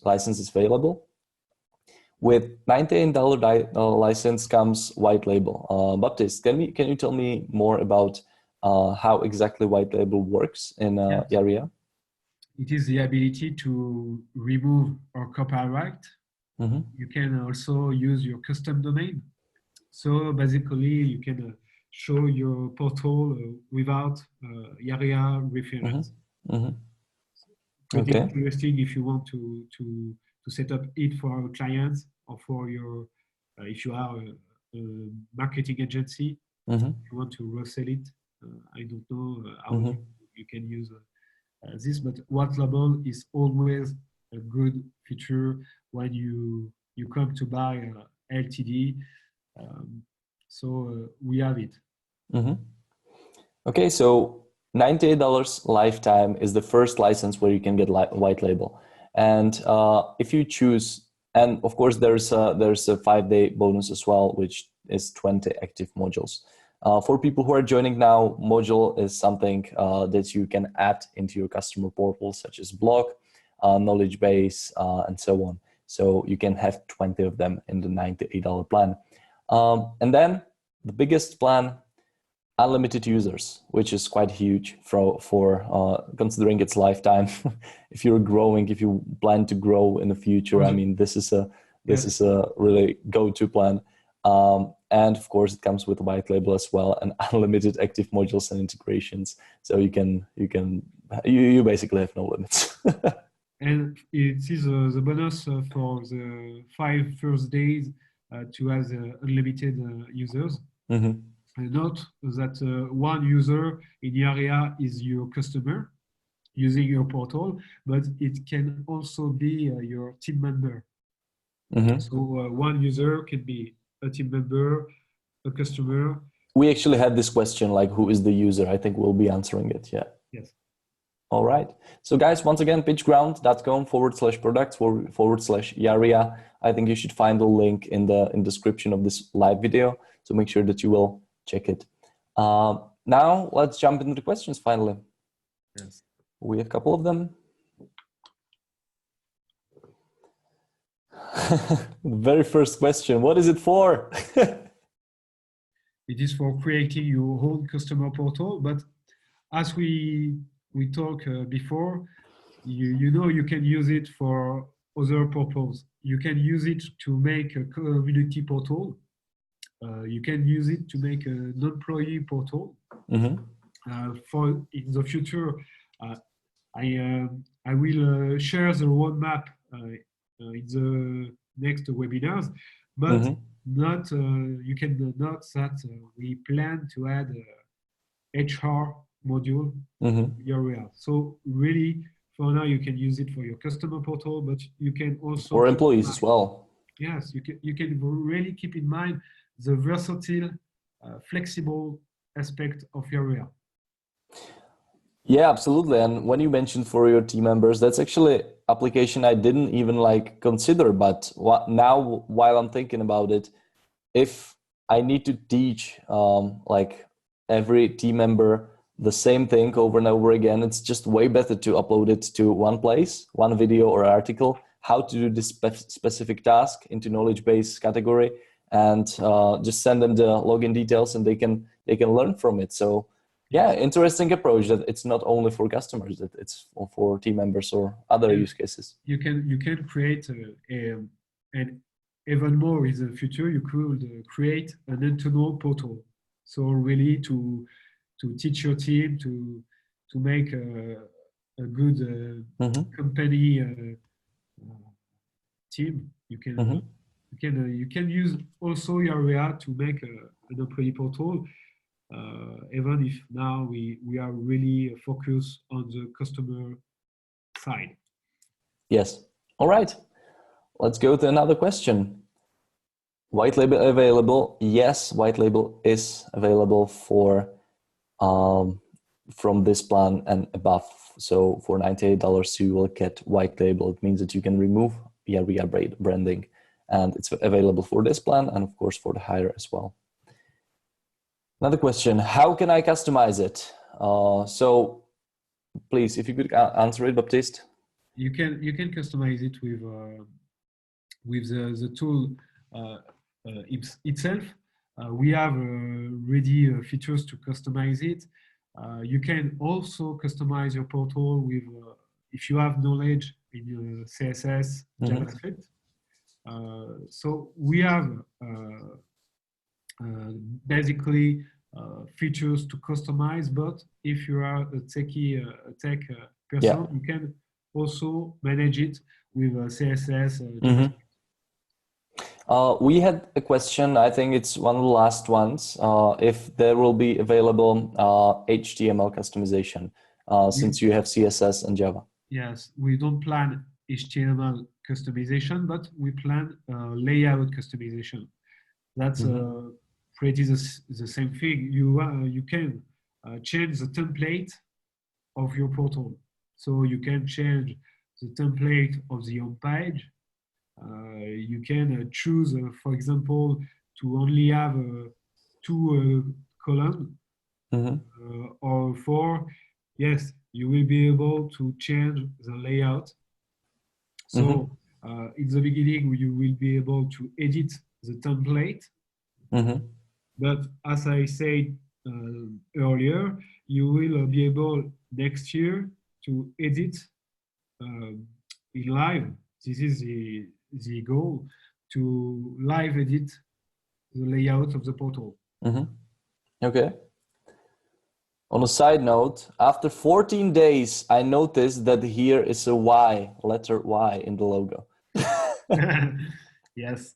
licenses available. With $98 license comes white label. Baptiste, can you tell me more about how exactly white label works in Yaria? It is the ability to remove our copyright. You can also use your custom domain. So basically, you can show your portal without Yaria reference. Pretty interesting if you want to set up it for our clients or for your if you are a marketing agency, if you want to resell it. I don't know how you can use this, but white label is always a good feature when you come to buy LTD. So we have it. Okay, so $98 lifetime is the first license where you can get white label. And if you choose, and of course there's a 5-day bonus as well, which is 20 active modules. For people who are joining now, module is something that you can add into your customer portal, such as blog, knowledge base, and so on. So you can have 20 of them in the $98 plan. And then the biggest plan, unlimited users, which is quite huge for considering its lifetime. If you're growing, if you plan to grow in the future, I mean, this is a really go-to plan. And of course, it comes with a white label as well, and unlimited active modules and integrations. So you basically have no limits. And it is the bonus for the 5 first days to have unlimited users. Note that one user in Yaria is your customer using your portal, but it can also be your team member. So one user can be a team member, a customer. We actually had this question, like who is the user? I think we'll be answering it. Yeah. Yes. All right. So guys, once again, pitchground.com/products/Yaria. I think you should find the link in the description of this live video. So make sure that you will check it. Now let's jump into the questions finally. Yes. We have a couple of them. Very first question, what is it for? It is for creating your own customer portal, but as we talked before, you know you can use it for other purposes. You can use it to make a community portal. You can use it to make an employee portal. For in the future, I will share the roadmap in the next webinars, but not you can note that we plan to add HR module Yaria. So really, for now, you can use it for your customer portal, but you can also for employees as well. Yes, you can really keep in mind the versatile, flexible aspect of Yaria. Yeah, absolutely. And when you mentioned for your team members, that's actually application I didn't even consider. But now, while I'm thinking about it, if I need to teach every team member the same thing over and over again, it's just way better to upload it to one place, one video or article, how to do this specific task into knowledge base category, and just send them the login details, and they can learn from it. So yeah, interesting approach that it's not only for customers, that it's for team members or other use cases. You can create and even more in the future, you could create an internal portal. So really to teach your team to make a good company team. You can use also Yaria to make an employee portal. Even if now we are really focused on the customer side. Yes. All right. Let's go to another question. White label available? Yes, white label is available for from this plan and above. So for $98, you will get white label. It means that you can remove Yaria branding, and it's available for this plan and of course for the higher as well. Another question, how can I customize it? So please, if you could answer it, Baptiste. You can customize it with the tool itself. We have ready features to customize it. You can also customize your portal with, if you have knowledge in CSS, JavaScript. So we have basically features to customize, but if you are a tech person, you can also manage it with CSS. We had a question, I think it's one of the last ones, if there will be available HTML customization since you have CSS and Java. Yes, we don't plan HTML customization, but we plan layout customization. That's pretty the same thing. You can change the template of your portal. So you can change the template of the home page. You can choose, for example, to only have two columns or four. Yes, you will be able to change the layout. So in the beginning, you will be able to edit the template. But as I said earlier, you will be able next year to edit in live. This is the goal, to live edit the layout of the portal. Okay. On a side note, after 14 days, I noticed that here is a Y, letter Y in the logo. Yes.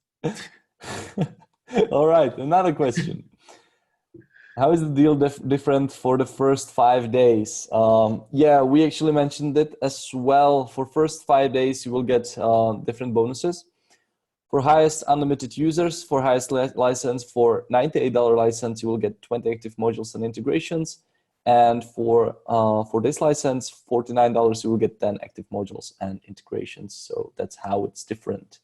All right, another question. How is the deal different for the first 5 days? Yeah, we actually mentioned it as well. For first 5 days, you will get different bonuses. For highest unlimited users, for highest license, for $98 license, you will get 20 active modules and integrations. And for this license, $49, you will get 10 active modules and integrations. So that's how it's different.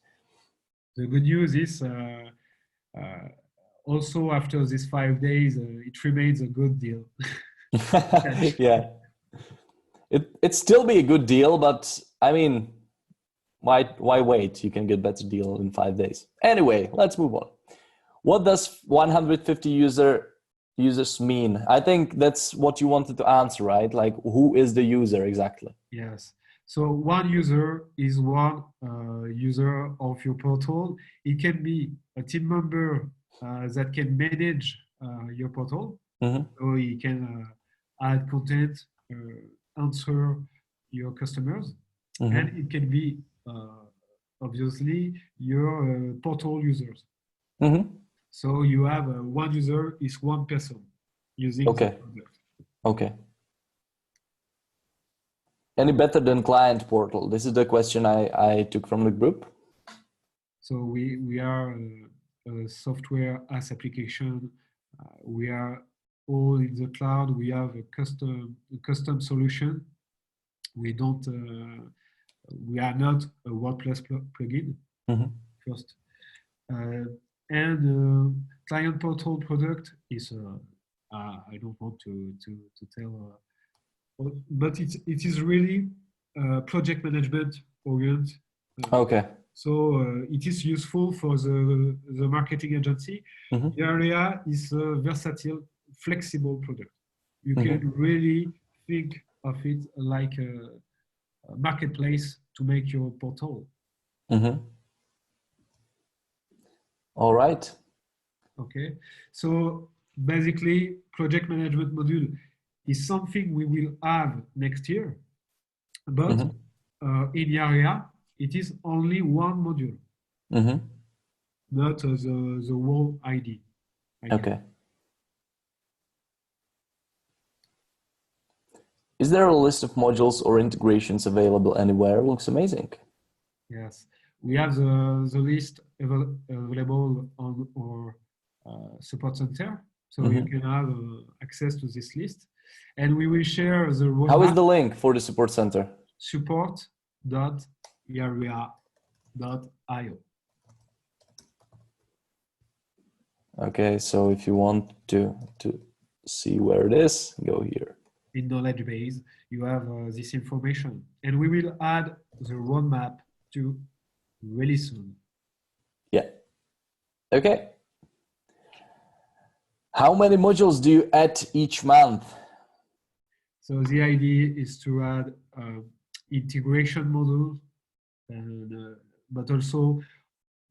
The good news is also after these 5 days, it remains a good deal. Yeah, it'd still be a good deal, but I mean, why wait? You can get better deal in 5 days. Anyway, let's move on. What does 150 users mean? I think that's what you wanted to answer, right? Like, who is the user exactly? Yes. So one user is one user of your portal. It can be a team member that can manage your portal. So he can add content, answer your customers, and it can be obviously your portal users. So you have one user is one person using the product. Okay. Any better than client portal? This is the question I took from the group. So we are a software as application. We are all in the cloud. We have a custom solution. We don't. We are not a WordPress plugin. First, and client portal product is. I don't want to tell. But it is really project management oriented. Okay. So it is useful for the marketing agency. Yaria is a versatile, flexible product. You can really think of it like a marketplace to make your portal. All right. Okay. So basically, project management module is something we will have next year, but in Yaria, it is only one module, not the whole ID. Okay. Is there a list of modules or integrations available anywhere? Looks amazing. Yes, we have the list available on our support center, so you can have access to this list. And we will share the roadmap. How is the link for the support center? support.yaria.io. Okay, so if you want to see where it is, go here. In knowledge base, you have this information. And we will add the roadmap to really soon. Yeah. Okay. How many modules do you add each month? So the idea is to add integration modules, and, but also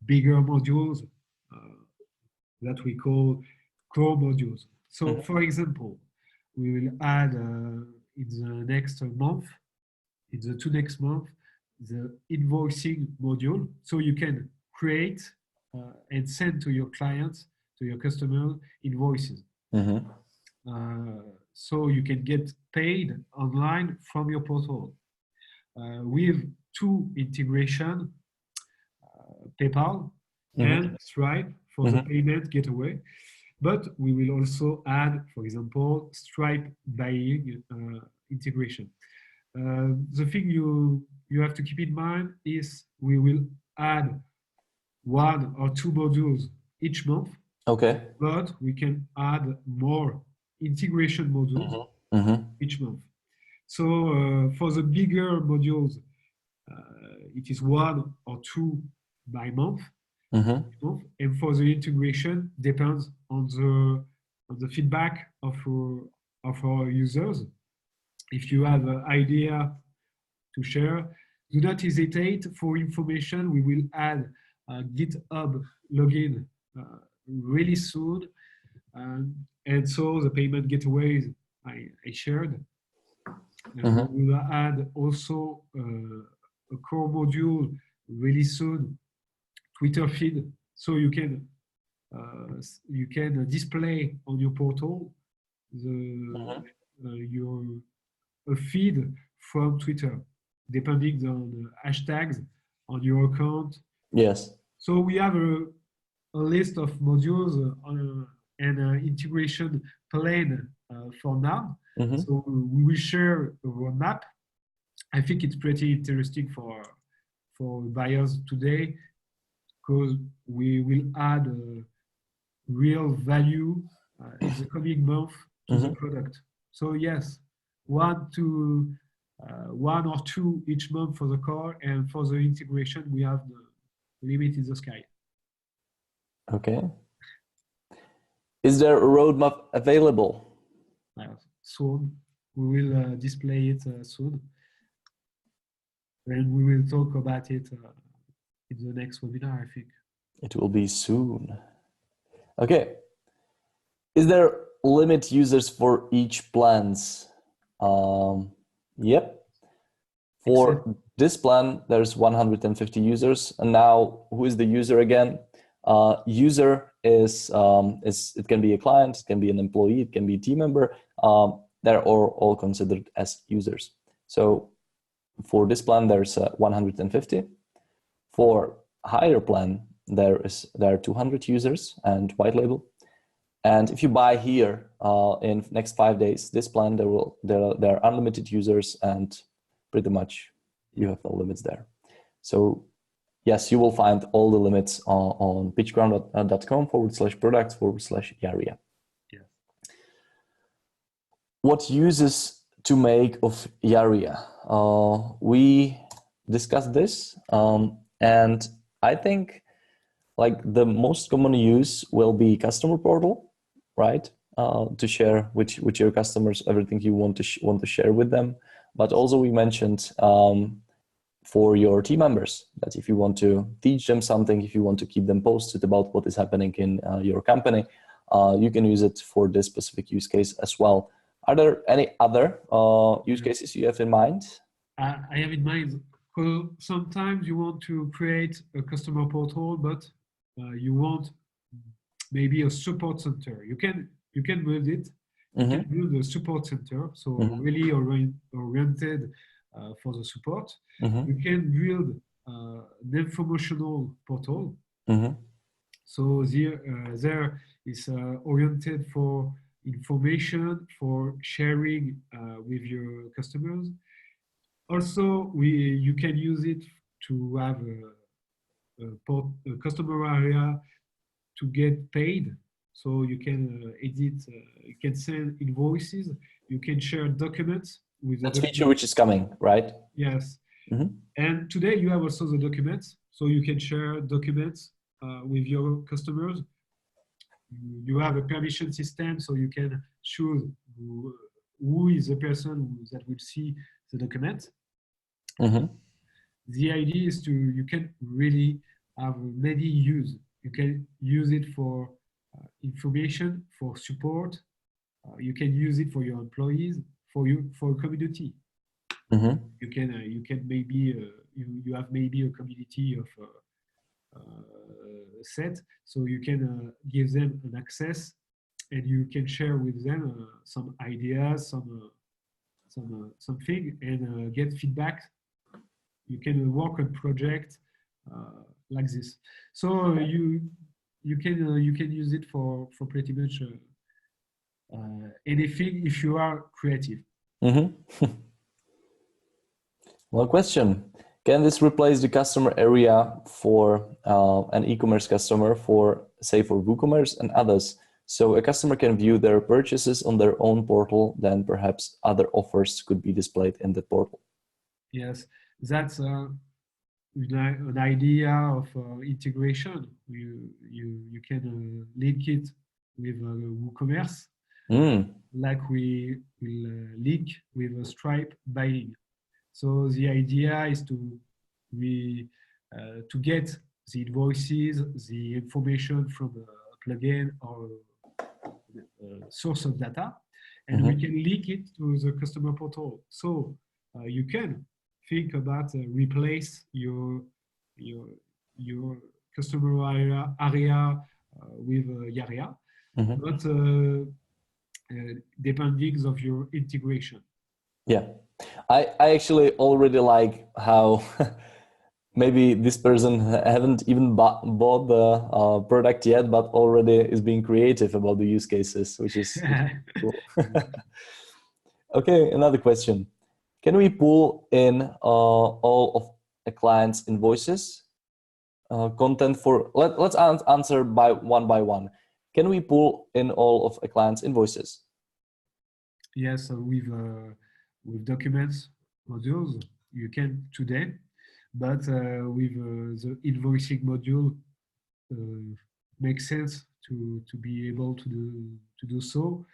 bigger modules that we call core modules. So for example, we will add in the next month, in the next month, the invoicing module. So you can create and send to your clients, to your customers, invoices. So you can get paid online from your portal. With two integration, PayPal and Stripe for the payment gateway. But we will also add, for example, Stripe buying integration. The thing you have to keep in mind is we will add 1 or 2 modules each month. Okay. But we can add more integration modules each month. So for the bigger modules, it is 1 or 2 by month. And for the integration, depends on the feedback of our users. If you have an idea to share, do not hesitate. For information, we will add a GitHub login really soon. And so the payment gateways I shared. We will add also a core module really soon, Twitter feed, so you can display on your portal a feed from Twitter, depending on the hashtags on your account. Yes. So we have a list of modules and integration plan for now. So we will share a roadmap. I think it's pretty interesting for buyers today, because we will add real value in the coming month to the product. So yes, 1 or 2 each month for the core, and for the integration, we have the limit in the sky. Okay. Is there a roadmap available? Soon. We will display it soon. And we will talk about it in the next webinar, I think. It will be soon. Okay. Is there limit users for each plans? Yep. For this plan, there's 150 users. And now, who is the user again? User is it can be a client, it can be an employee, it can be a team member. They're all considered as users. So for this plan, there's 150. For higher plan, there are 200 users and white label. And if you buy here in next 5 days, this plan, there are unlimited users, and pretty much you have no limits there. So yes, you will find all the limits on pitchground.com/products/Yaria. Yeah. What uses to make of Yaria? We discussed this, and I think like the most common use will be customer portal, right? To share with your customers everything you want to share with them. But also we mentioned for your team members, that if you want to teach them something, if you want to keep them posted about what is happening in your company, you can use it for this specific use case as well. Are there any other use cases you have in mind? I have in mind, because sometimes you want to create a customer portal, but you want maybe a support center. You can build it. You can build a support center, so really oriented for the support. You can build an informational portal. So there is oriented for information, for sharing with your customers. Also, you can use it to have a customer area to get paid. So you can edit, you can send invoices, you can share documents with that feature which is coming, right? Yes. And today you have also the documents, so you can share documents with your customers. You have a permission system, so you can choose who is the person that will see the document. The idea is you can really have many use. You can use it for information, for support. You can use it for your employees, for a community. You can maybe you have maybe a community of set, so you can give them an access, and you can share with them some ideas, something, and get feedback. You can work on projects like this. So you can use it for pretty much anything if you are creative. One question. Can this replace the customer area for an e-commerce customer for, say, for WooCommerce and others? So a customer can view their purchases on their own portal, then perhaps other offers could be displayed in the portal. Yes, that's an idea of integration. You can link it with WooCommerce, like we will link with a Stripe buying. So the idea is to get the invoices, the information from a plugin or a source of data, and we can link it to the customer portal. So you can think about replace your customer area with Yaria, but depending of your integration. Yeah, I actually already like how maybe this person haven't even bought the product yet, but already is being creative about the use cases, which is cool. Okay, another question. Can we pull in all of a client's invoices? Content for, let's answer by one. Can we pull in all of a client's invoices? Yes, with documents modules, you can today, but with the invoicing module, makes sense to be able to do so,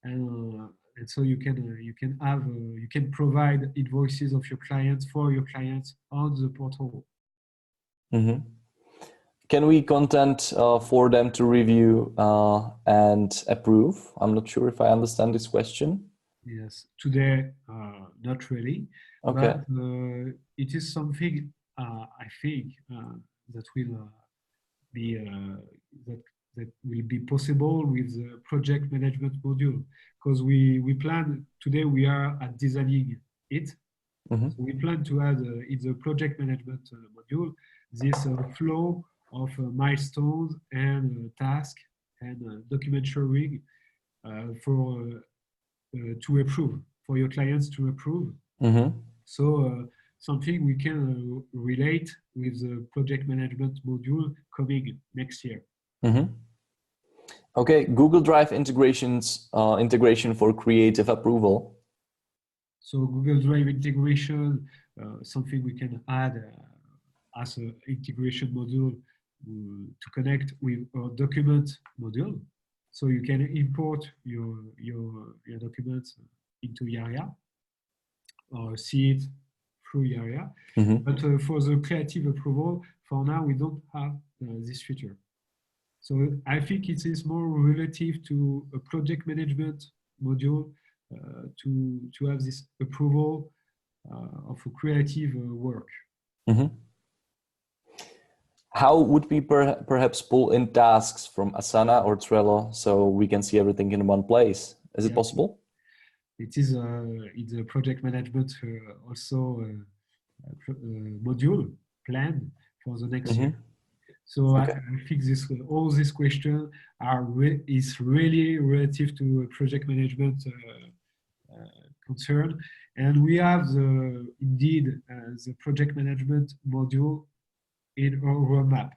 and so you can provide invoices of your clients for your clients on the portal. Can we content for them to review and approve? I'm not sure if I understand this question. Yes, today not really, okay. But it is something I think that will be that will be possible with the project management module, because we plan today we are at designing it. So we plan to add in the project management module this flow of milestones and tasks and document sharing for to approve, for your clients to approve. So something we can relate with the project management module coming next year. Okay, Google Drive integration for creative approval. So Google Drive integration, something we can add as an integration module to connect with our document module. So you can import your documents into Yaria or see it through Yaria. But for the creative approval, for now, we don't have this feature. So I think it is more relative to a project management module to have this approval of a creative work. How would we perhaps pull in tasks from Asana or Trello so we can see everything in one place? Is it possible? It is in the project management also module plan for the next year. So I think all these questions is really relative to project management concern, and we have indeed the project management module in our roadmap.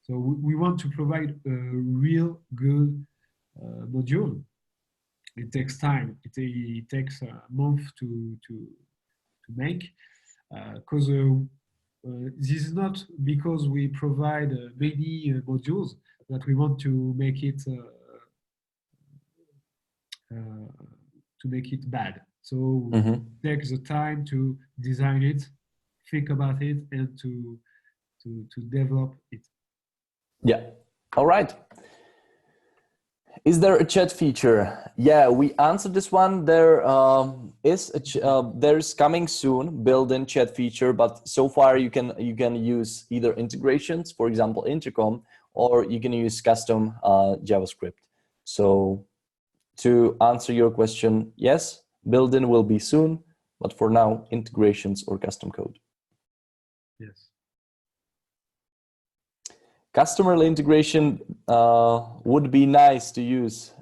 So we want to provide a real good module. It takes time. It takes a month to make, because this is not because we provide many modules that we want to make it bad. So take the time to design it, think about it, and to develop it. Yeah. All right. Is there a chat feature? Yeah, we answered this one. There there's coming soon built-in chat feature, but so far you can use either integrations, for example, Intercom, or you can use custom JavaScript. So to answer your question, yes, built-in will be soon, but for now, integrations or custom code. Yes. Customer integration would be nice to use,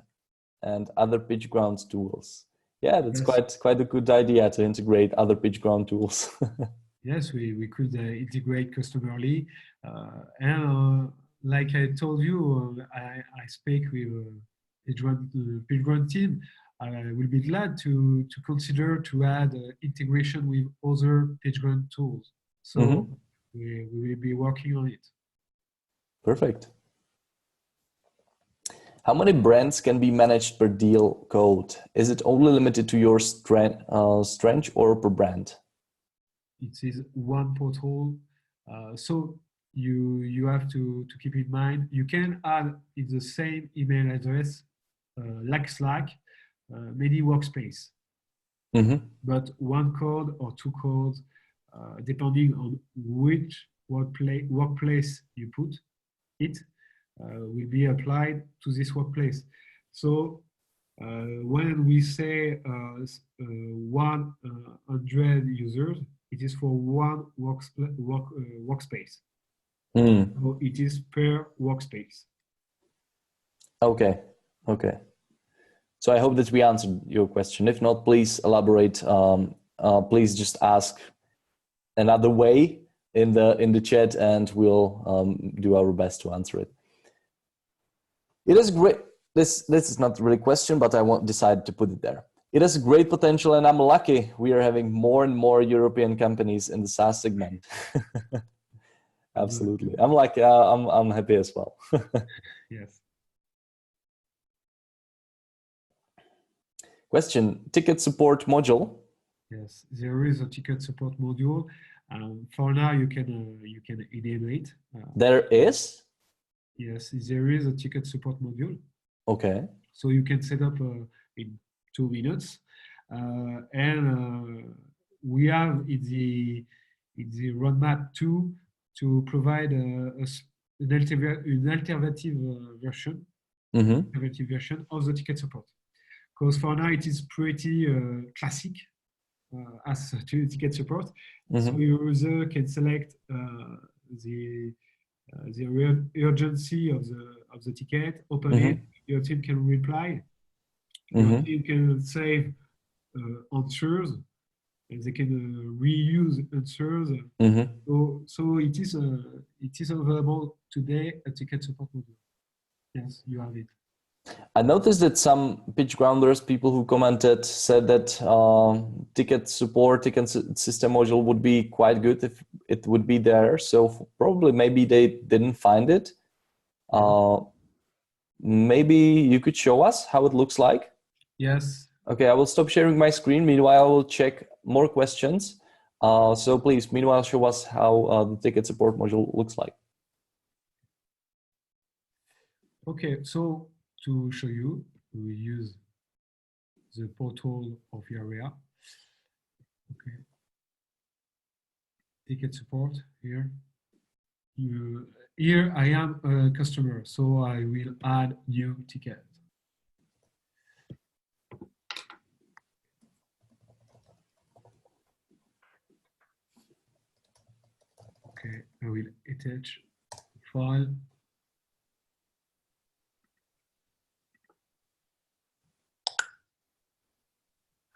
and other Pitchground tools. Yeah, that's quite a good idea to integrate other Pitchground tools. Yes, we could integrate customerly, and like I told you, I speak with Pitchground team. I will be glad to consider to add integration with other Pitchground tools. So we will be working on it. Perfect. How many brands can be managed per deal code? Is it only limited to your strength or per brand? It is one portal, so you have to keep in mind. You can add in the same email address, like Slack, many workspace, but one code or two codes, depending on which workplace you put it, will be applied to this workplace. So when we say 100 users, it is for one workspace. So it is per workspace. Okay. So I hope that we answered your question. If not, please elaborate. Please just ask another way in the chat, and we'll do our best to answer it. It is great. This is not really a question, but I decide to put it there. It has great potential, and I'm lucky we are having more and more European companies in the SaaS segment. Absolutely. I'm lucky. I'm happy as well. Yes. Question, ticket support module. Yes, there is a ticket support module. For now, you can enable it. There is? Yes, there is a ticket support module. Okay. So you can set up in 2 minutes, and we have in the roadmap to provide an alternative version, alternative version of the ticket support. Because for now it is pretty classic as to ticket support. So your user can select the urgency of the ticket, open it, your team can reply, your team can save answers, and they can reuse answers. So it is available today at ticket support module. Yes, you have it. I noticed that some Pitchgrounders, people who commented, said that ticket support, ticket system module would be quite good if it would be there. So probably maybe they didn't find it. Maybe you could show us how it looks like. Yes. Okay, I will stop sharing my screen. Meanwhile, I will check more questions. So please, meanwhile, show us how the ticket support module looks like. Okay, so to show you, we use the portal of Yaria. Okay. Ticket support here. Here I am a customer, so I will add new ticket. Okay, I will attach file.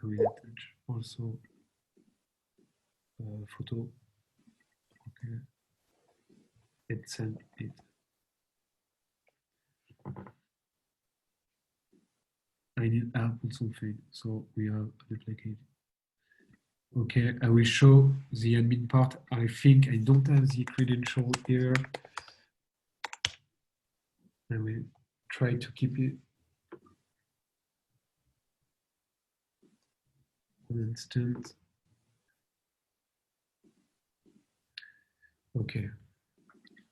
I will attach also photo. Okay, let's send it. I need to put something, so we have duplicate. Okay, I will show the admin part. I think I don't have the credential here. I will try to keep it constant. Okay,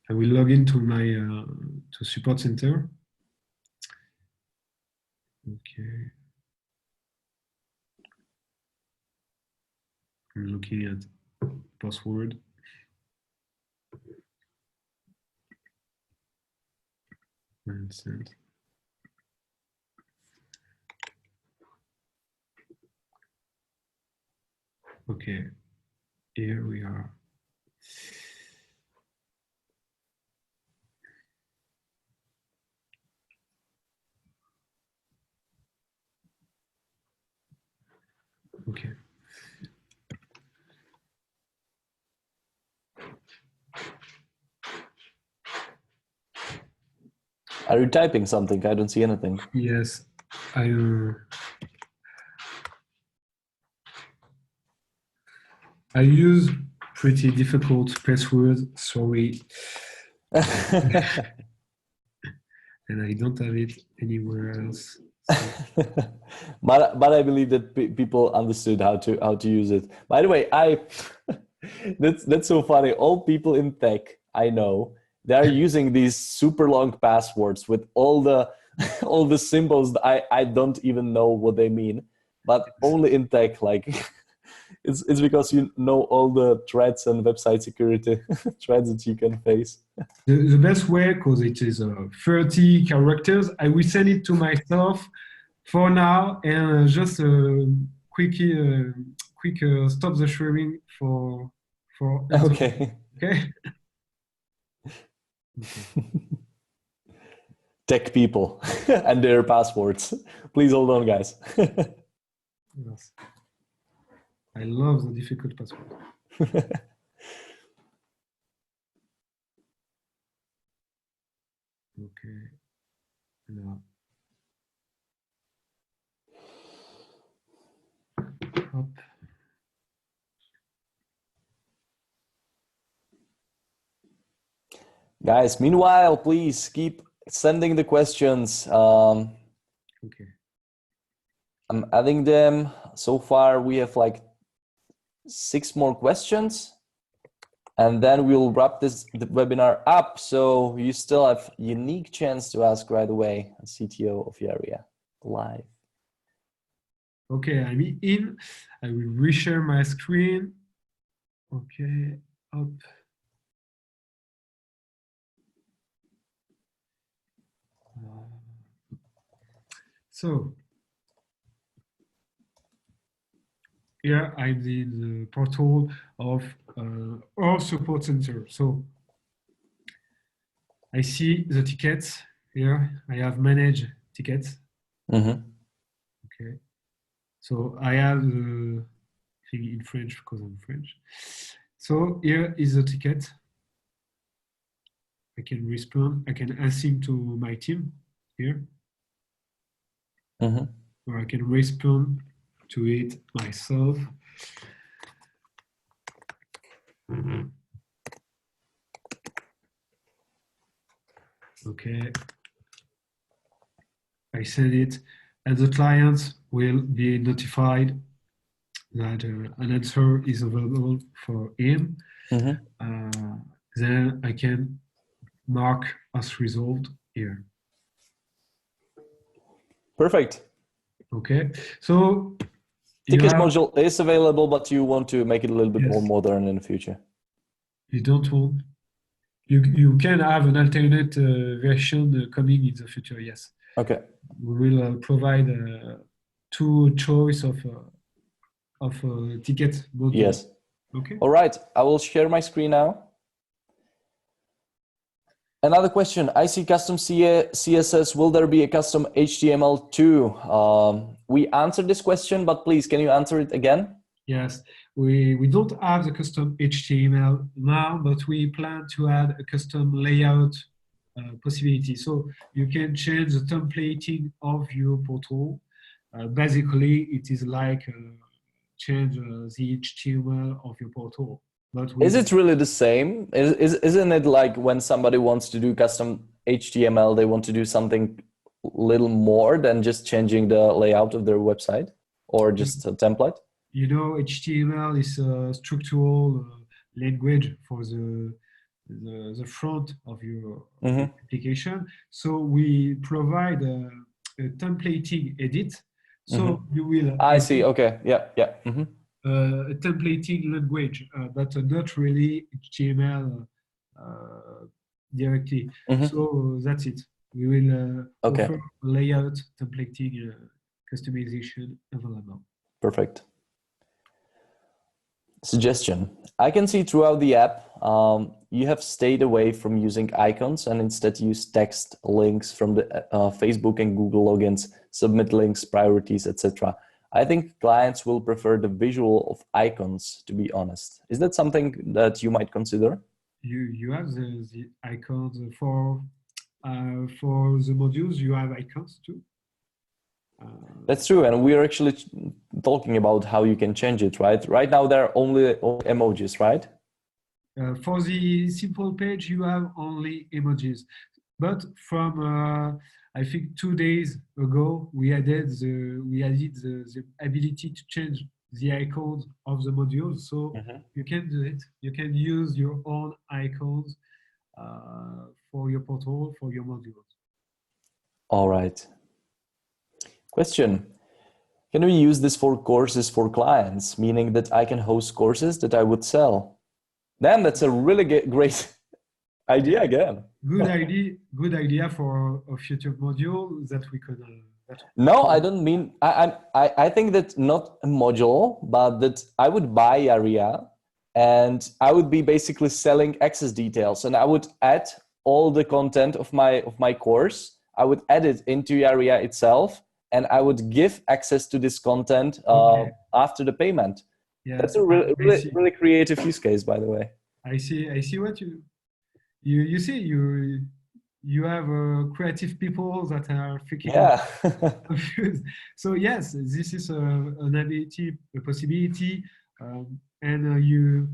I will log into my to support center. Okay, I'm looking at password. And send. Okay, here we are. Okay. Are you typing something? I don't see anything. Yes, I use pretty difficult passwords, sorry. And I don't have it anywhere else. So. but I believe that people understood how to use it. By the way, that's so funny. All people in tech I know, they are using these super long passwords with all the all the symbols that I don't even know what they mean. But only in tech, like it's because you know all the threats and website security threats that you can face. The best way, because it is 30 characters, I will send it to myself for now, and just quick stop the sharing for Okay. Okay. Tech people and their passwords. Please hold on, guys. Yes. I love the difficult password. Okay. Now. Hop. Guys, meanwhile, please keep sending the questions. Okay. I'm adding them. So far, we have like 6 more questions. And then we'll wrap the webinar up. So you still have unique chance to ask right away. CTO of Yaria live. Okay, I'm in. I will reshare my screen. Okay, up. So here I'm in the portal of our support center. So I see the tickets here. I have managed tickets. Mm-hmm. Okay. So I have the thing in French because I'm French. So here is the ticket. I can respond. I can assign to my team here. Mm-hmm. Or I can respond to it myself. Okay. I send it, and the client will be notified that an answer is available for him. Mm-hmm. Then I can mark as resolved here. Perfect. Okay, so Ticket module is available, but you want to make it a little bit more modern in the future. You don't want. You can have an alternate version coming in the future. Yes. Okay. We will provide 2 choice of ticket module. Yes. Okay. All right. I will share my screen now. Another question. I see custom CSS. Will there be a custom HTML too? We answered this question, but please, can you answer it again? Yes, we don't have the custom HTML now, but we plan to add a custom layout possibility. So you can change the templating of your portal. Basically, it is like change the HTML of your portal. But is it really the same? Isn't it like when somebody wants to do custom HTML, they want to do something little more than just changing the layout of their website or just a template? You know, HTML is a structural language for the front of your application. So we provide a templating edit. So you will. I see. Okay. Yeah. Yeah. A templating language, but not really HTML directly. So that's it. We will offer layout, templating, customization available. Perfect. Suggestion. I can see throughout the app, you have stayed away from using icons and instead use text, links from the Facebook and Google logins, submit links, priorities, etc. I think clients will prefer the visual of icons, to be honest. Is that something that you might consider? You have the icons for the modules. You have icons too. That's true, and we are actually talking about how you can change it, right? Right now there are only emojis, right? For the simple page, you have only emojis. But from I think 2 days ago, we added the ability to change the icons of the modules. So you can do it. You can use your own icons for your portal, for your modules. All right. Question. Can we use this for courses for clients, meaning that I can host courses that I would sell? Damn, that's a really great idea again. Good idea for a future module that we could. No, I don't mean. I think that not a module, but that I would buy Yaria, and I would be basically selling access details, and I would add all the content of my course. I would add it into Yaria itself, and I would give access to this content after the payment. Yeah, that's a really creative use case, by the way. I see what you see. You have creative people that are thinking. Yeah. So yes, this is an ability, a possibility, and you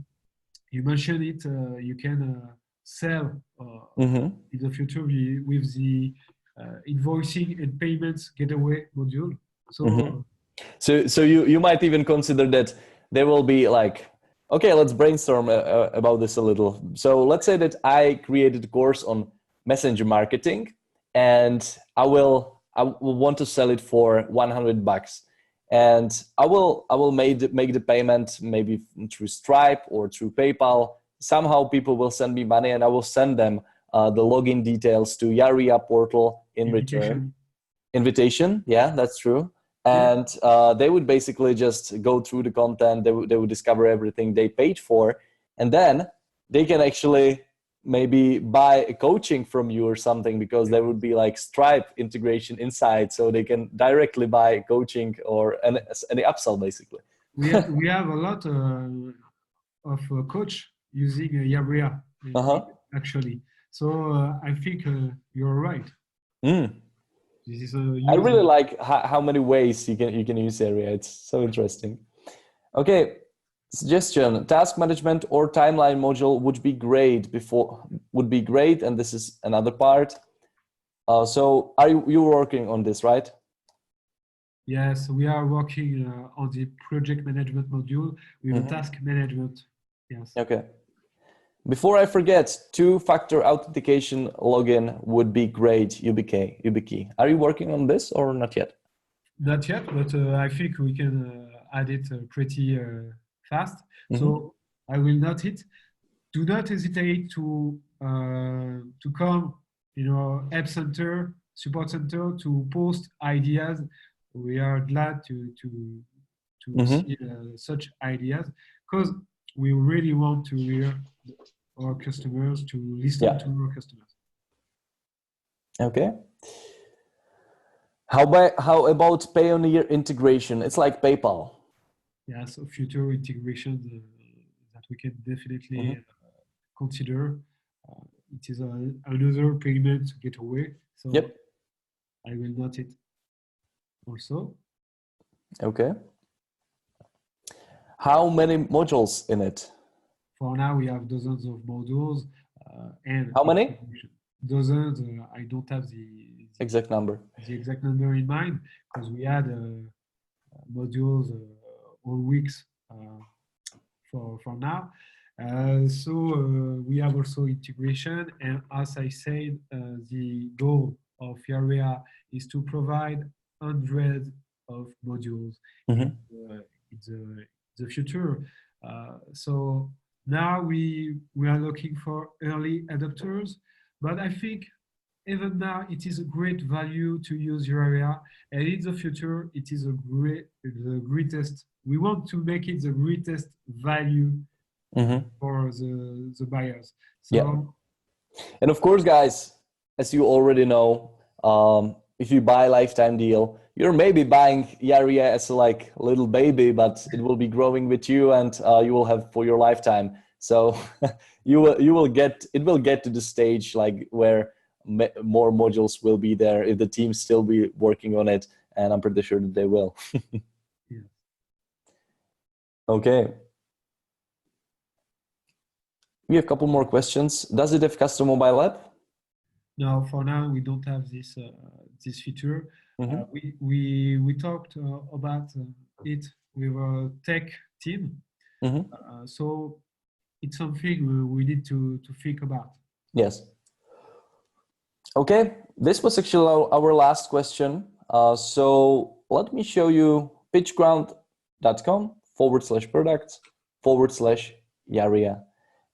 mentioned it. You can sell in the future with the invoicing and payments gateway module. So you might even consider that there will be like, okay, let's brainstorm about this a little. So let's say that I created a course on messenger marketing, and I will want to sell it for $100, and I will make the payment maybe through Stripe or through PayPal. Somehow people will send me money, and I will send them the login details to Yaria portal in return. Invitation, yeah, that's true. And they would basically just go through the content. They would discover everything they paid for, and then they can actually maybe buy a coaching from you or something, because there would be like Stripe integration inside, so they can directly buy coaching or any upsell basically. We have a lot of coach using Yaria actually. So I think you're right. This is I really like how many ways you can use Yaria. It's so interesting. Okay, suggestion: task management or timeline module would be great. And this is another part. So are you working on this, right? Yes, we are working on the project management module with the task management. Yes. Okay. Before I forget, two-factor authentication login would be great. YubiKey. Are you working on this or not yet? Not yet, but I think we can add it pretty fast. So I will note it. Do not hesitate to come, help center, support center, to post ideas. We are glad to see such ideas, because we really want to hear our customers, to listen to our customers. Okay. How about Payoneer integration? It's like PayPal. Yeah, so future integrations that we can definitely consider. It is another payment gateway. So I will note it also. Okay. How many modules in it? For now, we have dozens of modules. And how many? Dozens. I don't have the exact number. The exact number in mind, because we had modules all weeks for now. So we have also integration, and as I said, the goal of Yaria is to provide hundreds of modules in the future. So now we are looking for early adopters, but I think even now it is a great value to use Yaria, and in the future it is the greatest. We want to make it the greatest value for the buyers. So, and of course, guys, as you already know, if you buy a lifetime deal, you're maybe buying Yaria as a like little baby, but it will be growing with you, and you will have for your lifetime. So you will get to the stage like where more modules will be there if the team still be working on it, and I'm pretty sure that they will. Yeah. Okay. We have a couple more questions. Does it have custom mobile app? No, for now we don't have this this feature. Mm-hmm. We talked about it with a tech team, Mm-hmm. so it's something we need to think about. Yes. Okay, this was actually our last question. So let me show you pitchground.com/products/Yaria.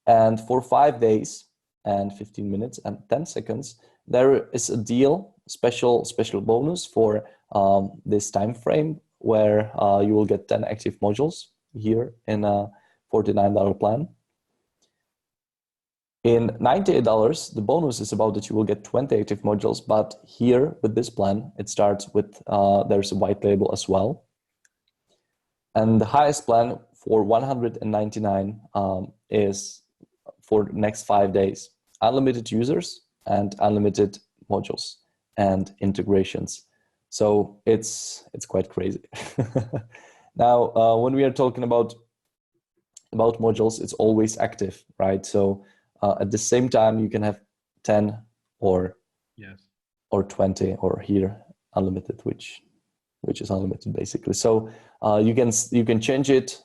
And for 5 days and 15 minutes and 10 seconds, there is a deal, special bonus for this time frame where you will get 10 active modules here in a $49 plan. In $98, the bonus is about that you will get 20 active modules, but here with this plan, it starts with, there's a white label as well. And the highest plan for $199 is for the next 5 days, unlimited users and unlimited modules and integrations. So it's quite crazy. Now, when we are talking about modules, it's always active, right? So at the same time, you can have 10 or 20, or here unlimited, which is unlimited basically. So you can change it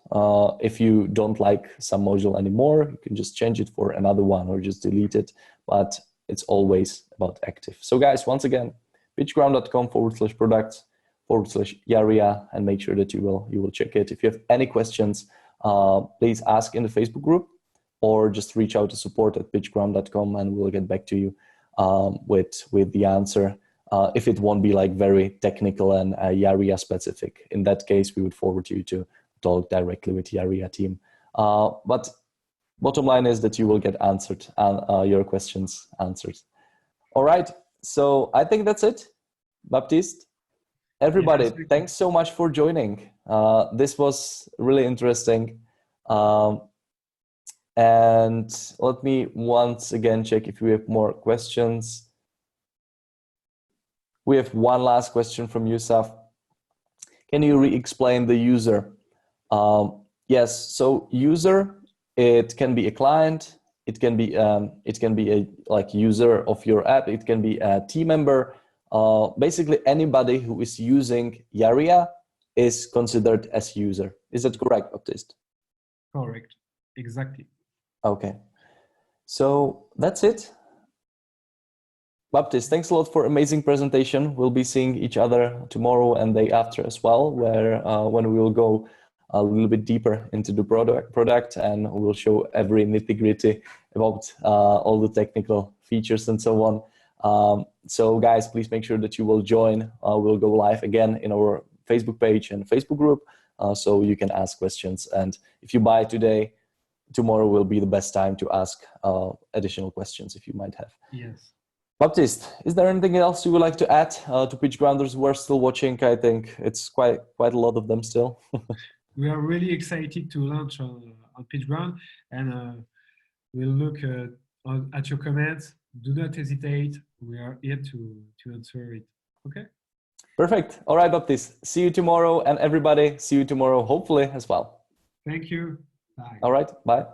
if you don't like some module anymore. You can just change it for another one or just delete it. But it's always about active. So guys, once again, pitchground.com/products/Yaria, and make sure that you will check it. If you have any questions, please ask in the Facebook group, or just reach out to support@pitchground.com, and we'll get back to you with the answer. If it won't be like very technical and Yaria specific, in that case, we would forward you to talk directly with Yaria team. But bottom line is that you will get answered, your questions answered. All right, so I think that's it. Baptiste, everybody, Yes, thanks so much for joining. This was really interesting. And let me once again check if we have more questions. We have one last question from Yusuf. Can you re-explain the user? Yes, so user, it can be a client, it can be a like user of your app, it can be a team member. Basically anybody who is using Yaria is considered as user. Is that correct, Baptiste? Correct, exactly. Okay, so that's it. Baptiste, thanks a lot for amazing presentation. We'll be seeing each other tomorrow and day after as well, where when we will go a little bit deeper into the product, and we'll show every nitty-gritty about all the technical features and so on. So guys, please make sure that you will join. We'll go live again in our Facebook page and Facebook group, so you can ask questions. And if you buy today, tomorrow will be the best time to ask additional questions if you might have. Yes. Baptiste, is there anything else you would like to add to Pitchgrounders who are still watching? I think it's quite a lot of them still. We are really excited to launch on Pitchground, and we'll look at your comments. Do not hesitate. We are here to answer it. Okay? Perfect. All right, Baptiste. See you tomorrow, and everybody, see you tomorrow, hopefully as well. Thank you. Bye. All right. Bye.